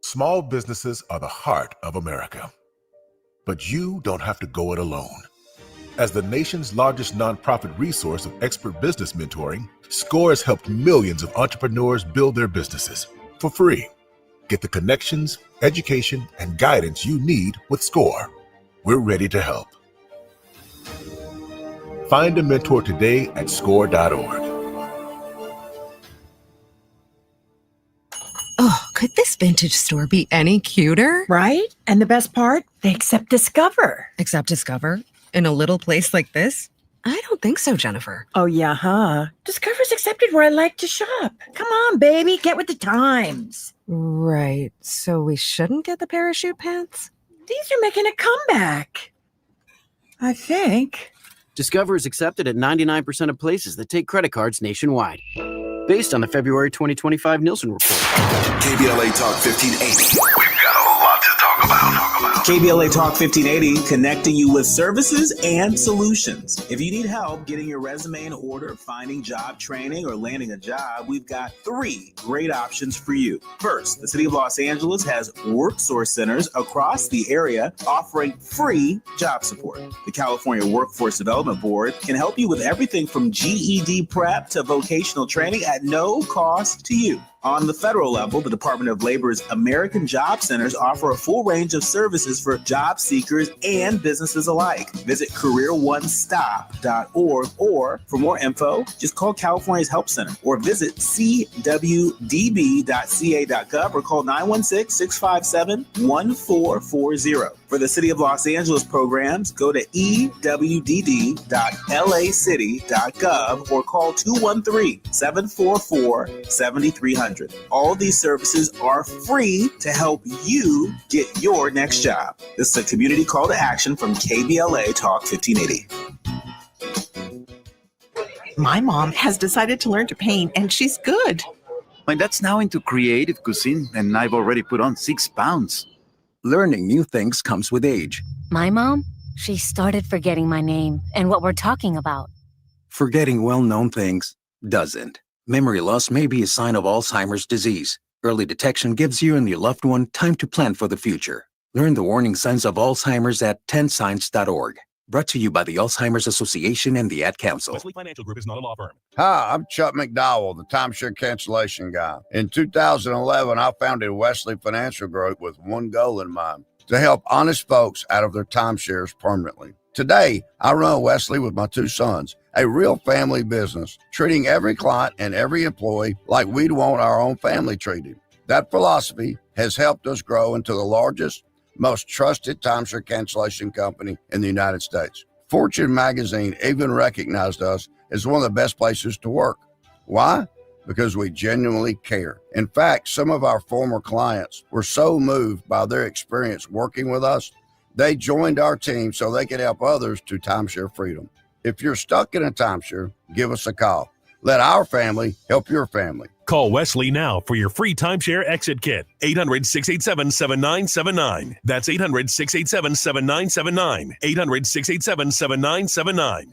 Small businesses are the heart of America. But you don't have to go it alone. As the nation's largest nonprofit resource of expert business mentoring, SCORE has helped millions of entrepreneurs build their businesses for free. Get the connections, education, and guidance you need with SCORE. We're ready to help. Find a mentor today at score.org. Oh, could this vintage store be any cuter? Right? And the best part, they accept Discover. Accept Discover? In a little place like this? I don't think so, Jennifer. Oh, yeah, huh? Discover's accepting accepted where I like to shop. Come on, baby, get with the times. Right. So we shouldn't get the parachute pants? These are making a comeback, I think. Discover is accepted at 99% of places that take credit cards nationwide. Based on the February 2025 Nielsen report. KBLA Talk 1580. We've got a lot to talk about. KBLA Talk 1580, connecting you with services and solutions. If you need help getting your resume in order, finding job training, or landing a job, we've got 3 great options for you. First, the City of Los Angeles has WorkSource centers across the area offering free job support. The California Workforce Development Board can help you with everything from GED prep to vocational training at no cost to you. On the federal level, the Department of Labor's American Job Centers offer a full range of services for job seekers and businesses alike. Visit careeronestop.org, or for more info, just call California's Help Center or visit cwdb.ca.gov or call 916-657-1440. For the City of Los Angeles programs, go to ewd.lacity.gov or call 213-744-7300. All these services are free to help you get your next job. This is a community call to action from KBLA Talk 1580. My mom has decided to learn to paint, and she's good. My dad's now into creative cuisine, and I've already put on 6 pounds. Learning new things comes with age. My mom, she started forgetting my name and what we're talking about. Forgetting well-known things doesn't. Memory loss may be a sign of Alzheimer's disease. Early detection gives you and your loved one time to plan for the future. Learn the warning signs of Alzheimer's at 10signs.org. Brought to you by the Alzheimer's Association and the Ad Council. Wesley Financial Group is not a law firm. Hi, I'm Chuck McDowell, the timeshare cancellation guy. In 2011, I founded Wesley Financial Group with one goal in mind: to help honest folks out of their timeshares permanently. Today, I run Wesley with my 2 sons, a real family business, treating every client and every employee like we'd want our own family treated. That philosophy has helped us grow into the largest, most trusted timeshare cancellation company in the United States. Fortune magazine even recognized us as one of the best places to work. Why? Because we genuinely care. In fact, some of our former clients were so moved by their experience working with us, they joined our team so they could help others to timeshare freedom. If you're stuck in a timeshare, give us a call. Let our family help your family. Call Wesley now for your free timeshare exit kit. 800-687-7979. That's 800-687-7979. 800-687-7979.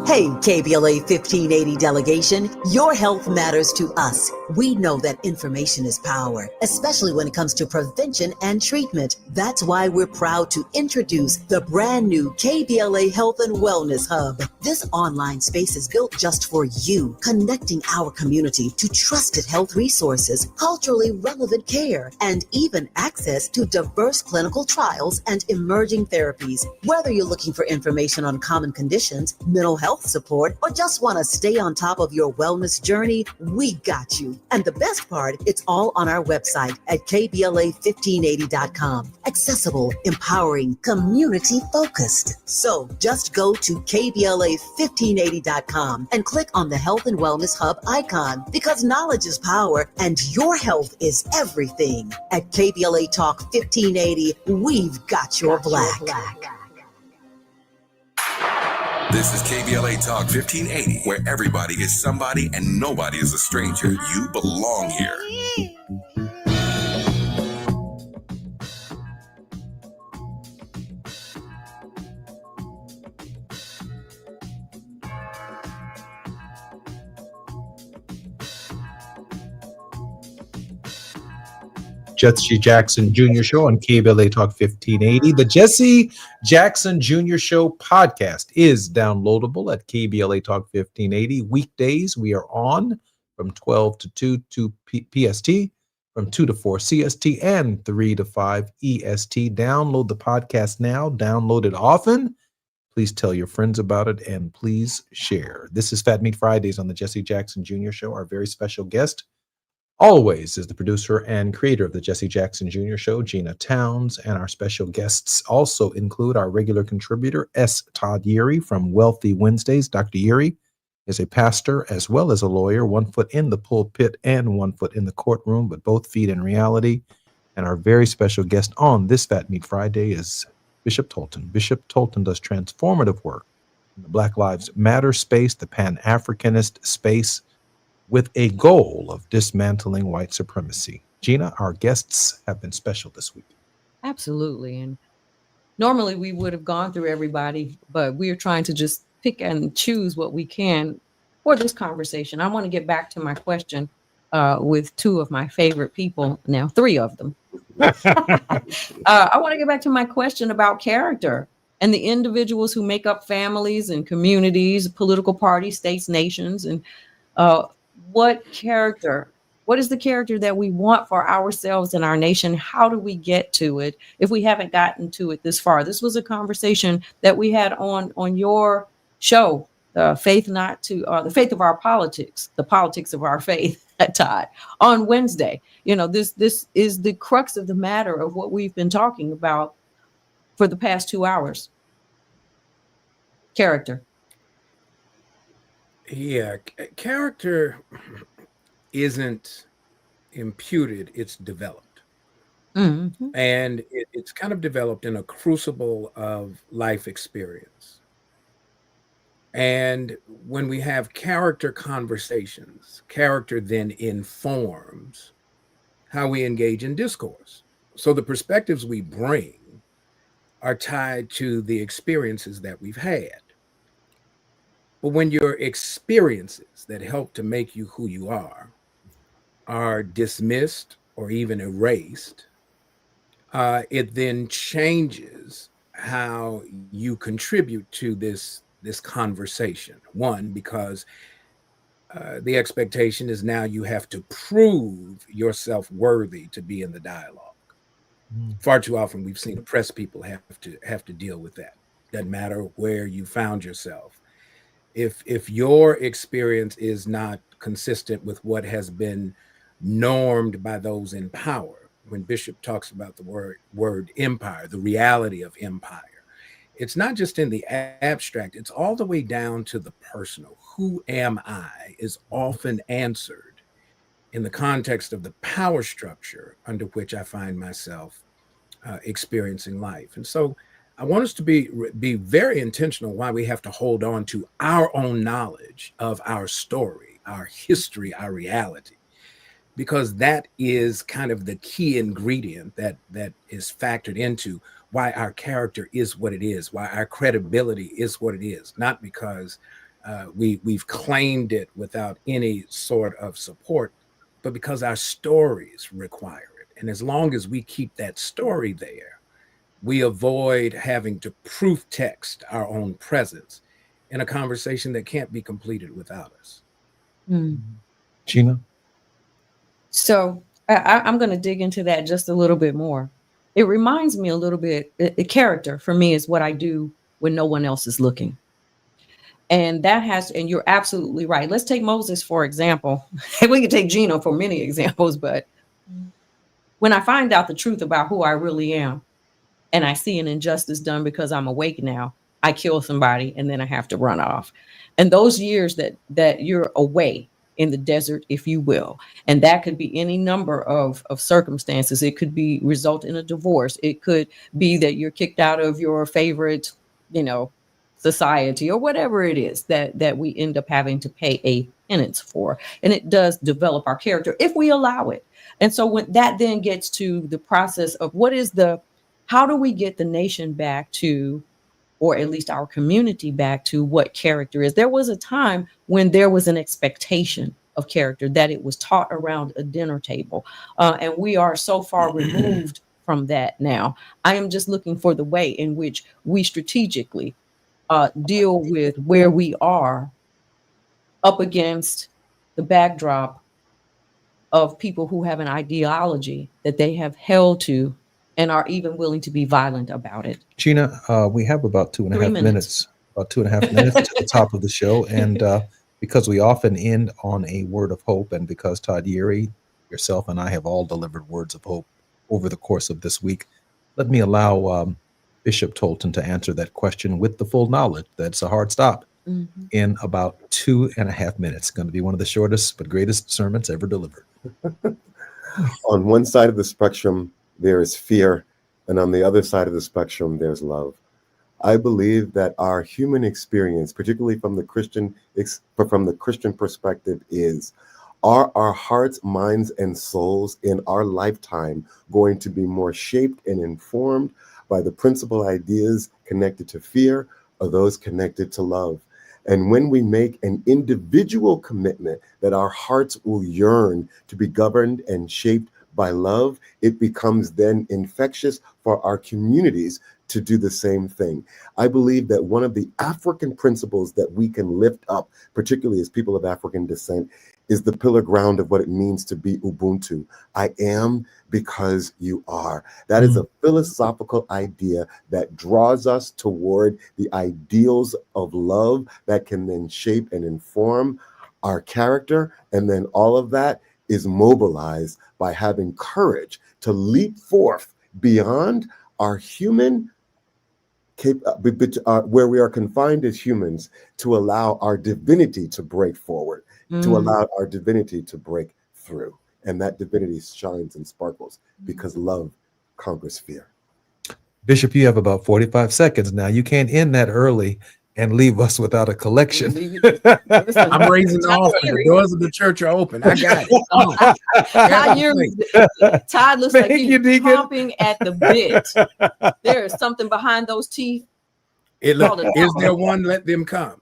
Hey, KBLA 1580 delegation, your health matters to us. We know that information is power, especially when it comes to prevention and treatment. That's why we're proud to introduce the brand new KBLA Health and Wellness Hub. This online space is built just for you, connecting our community to trusted health resources, culturally relevant care, and even access to diverse clinical trials and emerging therapies. Whether you're looking for information on common conditions, mental health support, or just want to stay on top of your wellness journey, we got you. And the best part, it's all on our website at KBLA1580.com. Accessible, empowering, community focused. So just go to KBLA1580.com and click on the Health and Wellness Hub icon, because knowledge is power and your health is everything. At KBLA Talk 1580, we've got your black. This is KBLA Talk 1580, where everybody is somebody and nobody is a stranger. You belong here. Jesse Jackson Jr. Show on KBLA Talk 1580. The Jesse Jackson Jr. Show podcast is downloadable at KBLA Talk 1580. Weekdays, we are on from 12 to 2 PST, from 2 to 4 CST, and 3 to 5 EST. Download the podcast now. Download it often. Please tell your friends about it, and please share. This is Fat Meat Fridays on the Jesse Jackson Jr. Show. Our very special guest always is the producer and creator of the Jesse Jackson Jr. Show, Gina Towns, and our special guests also include our regular contributor, S. Todd Yeary from Wealthy Wednesdays. Dr. Yeary, is a pastor as well as a lawyer, 1 foot in the pulpit and 1 foot in the courtroom, but both feet in reality. And our very special guest on this Fat Meat Friday is Bishop Tolton. Bishop Tolton does transformative work in the Black Lives Matter space, the Pan-Africanist space, with a goal of dismantling white supremacy. Gina, our guests have been special this week. Absolutely. And normally we would have gone through everybody, but we're trying to just pick and choose what we can for this conversation. I want to get back to my question with two of my favorite people, now three of them. I want to get back to my question about character and the individuals who make up families and communities, political parties, states, nations, and what is the character that we want for ourselves and our nation? How do we get to it if we haven't gotten to it this far? This was a conversation that we had on your show, the faith of our politics, the politics of our faith, Todd, on Wednesday. This is the crux of the matter of what we've been talking about for the past 2 hours. Character. Yeah, character isn't imputed, it's developed. Mm-hmm. And it's kind of developed in a crucible of life experience. And when we have character conversations, character then informs how we engage in discourse. So the perspectives we bring are tied to the experiences that we've had. But when your experiences that help to make you who you are dismissed or even erased, it then changes how you contribute to this conversation. One, because the expectation is now you have to prove yourself worthy to be in the dialogue. Far too often we've seen oppressed people have to deal with that. Doesn't matter where you found yourself. If your experience is not consistent with what has been normed by those in power, when Bishop talks about the word empire, the reality of empire, it's not just in the abstract, it's all the way down to the personal. Who am I is often answered in the context of the power structure under which I find myself experiencing life. And so I want us to be very intentional why we have to hold on to our own knowledge of our story, our history, our reality, because that is kind of the key ingredient that is factored into why our character is what it is, why our credibility is what it is, not because we've claimed it without any sort of support, but because our stories require it. And as long as we keep that story there, we avoid having to proof text our own presence in a conversation that can't be completed without us. Gina? So I'm going to dig into that just a little bit more. It reminds me a little bit, the character for me is what I do when no one else is looking. And and you're absolutely right. Let's take Moses, for example. We can take Gina for many examples, but when I find out the truth about who I really am, and I see an injustice done because I'm awake now, I kill somebody and then I have to run off. And those years that you're away in the desert, if you will, and that could be any number of circumstances. It could be result in a divorce. It could be that you're kicked out of your favorite, society or whatever it is that we end up having to pay a penance for. And it does develop our character if we allow it. And so when that then gets to the process of how do we get the nation back to, or at least our community back to what character is? There was a time when there was an expectation of character, that it was taught around a dinner table. And we are so far removed from that now. I am just looking for the way in which we strategically deal with where we are up against the backdrop of people who have an ideology that they have held to and are even willing to be violent about it. Gina, we have about 2.5 minutes. About 2.5 minutes to the top of the show. And because we often end on a word of hope, and because Todd Yeary, yourself, and I have all delivered words of hope over the course of this week, let me allow Bishop Tolton to answer that question with the full knowledge that it's a hard stop. in about 2.5 minutes. Going to be one of the shortest but greatest sermons ever delivered. On one side of the spectrum, there is fear, and on the other side of the spectrum, there's love. I believe that our human experience, particularly from the Christian perspective, is: are our hearts, minds, and souls in our lifetime going to be more shaped and informed by the principal ideas connected to fear or those connected to love? And when we make an individual commitment that our hearts will yearn to be governed and shaped by love, it becomes then infectious for our communities to do the same thing. I believe that one of the African principles that we can lift up, particularly as people of African descent, is the pillar ground of what it means to be Ubuntu. I am because you are. That is a philosophical idea that draws us toward the ideals of love that can then shape and inform our character. And then all of that is mobilized by having courage to leap forth beyond our human where we are confined as humans, to allow our divinity to break forward, to allow our divinity to break through. And that divinity shines and sparkles because love conquers fear. Bishop, you have about 45 seconds now. You can't end that early and leave us without a collection. I'm raising the offering. The doors of the church are open. I got it. Todd looks like he's chomping at the bit. There is something behind those teeth. Is there one? Let them come.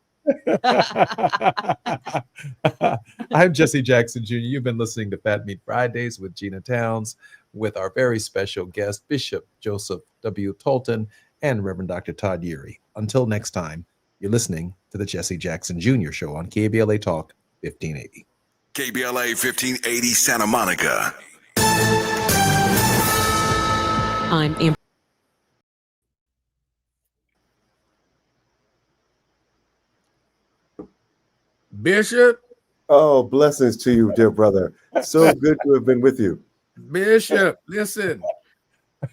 I'm Jesse Jackson Jr. You've been listening to Fat Meat Fridays with Gina Towns, with our very special guest, Bishop Joseph W. Tolton and Reverend Dr. Todd Yeary. Until next time, you're listening to the Jesse Jackson Jr. Show on KBLA Talk 1580. KBLA 1580 Santa Monica. I'm in. Bishop. Oh, blessings to you, dear brother. So good to have been with you. Bishop, listen.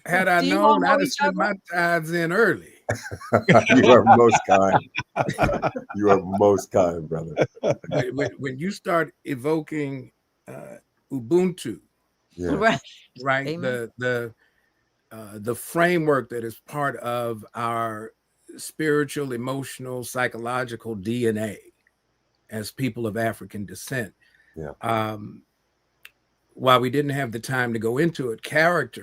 Had I known, I'd have sent my tithes in early. You are most kind. You are most kind, brother. When you start evoking Ubuntu, yes. right? Amen. The framework that is part of our spiritual, emotional, psychological DNA as people of African descent. Yeah. While we didn't have the time to go into it, character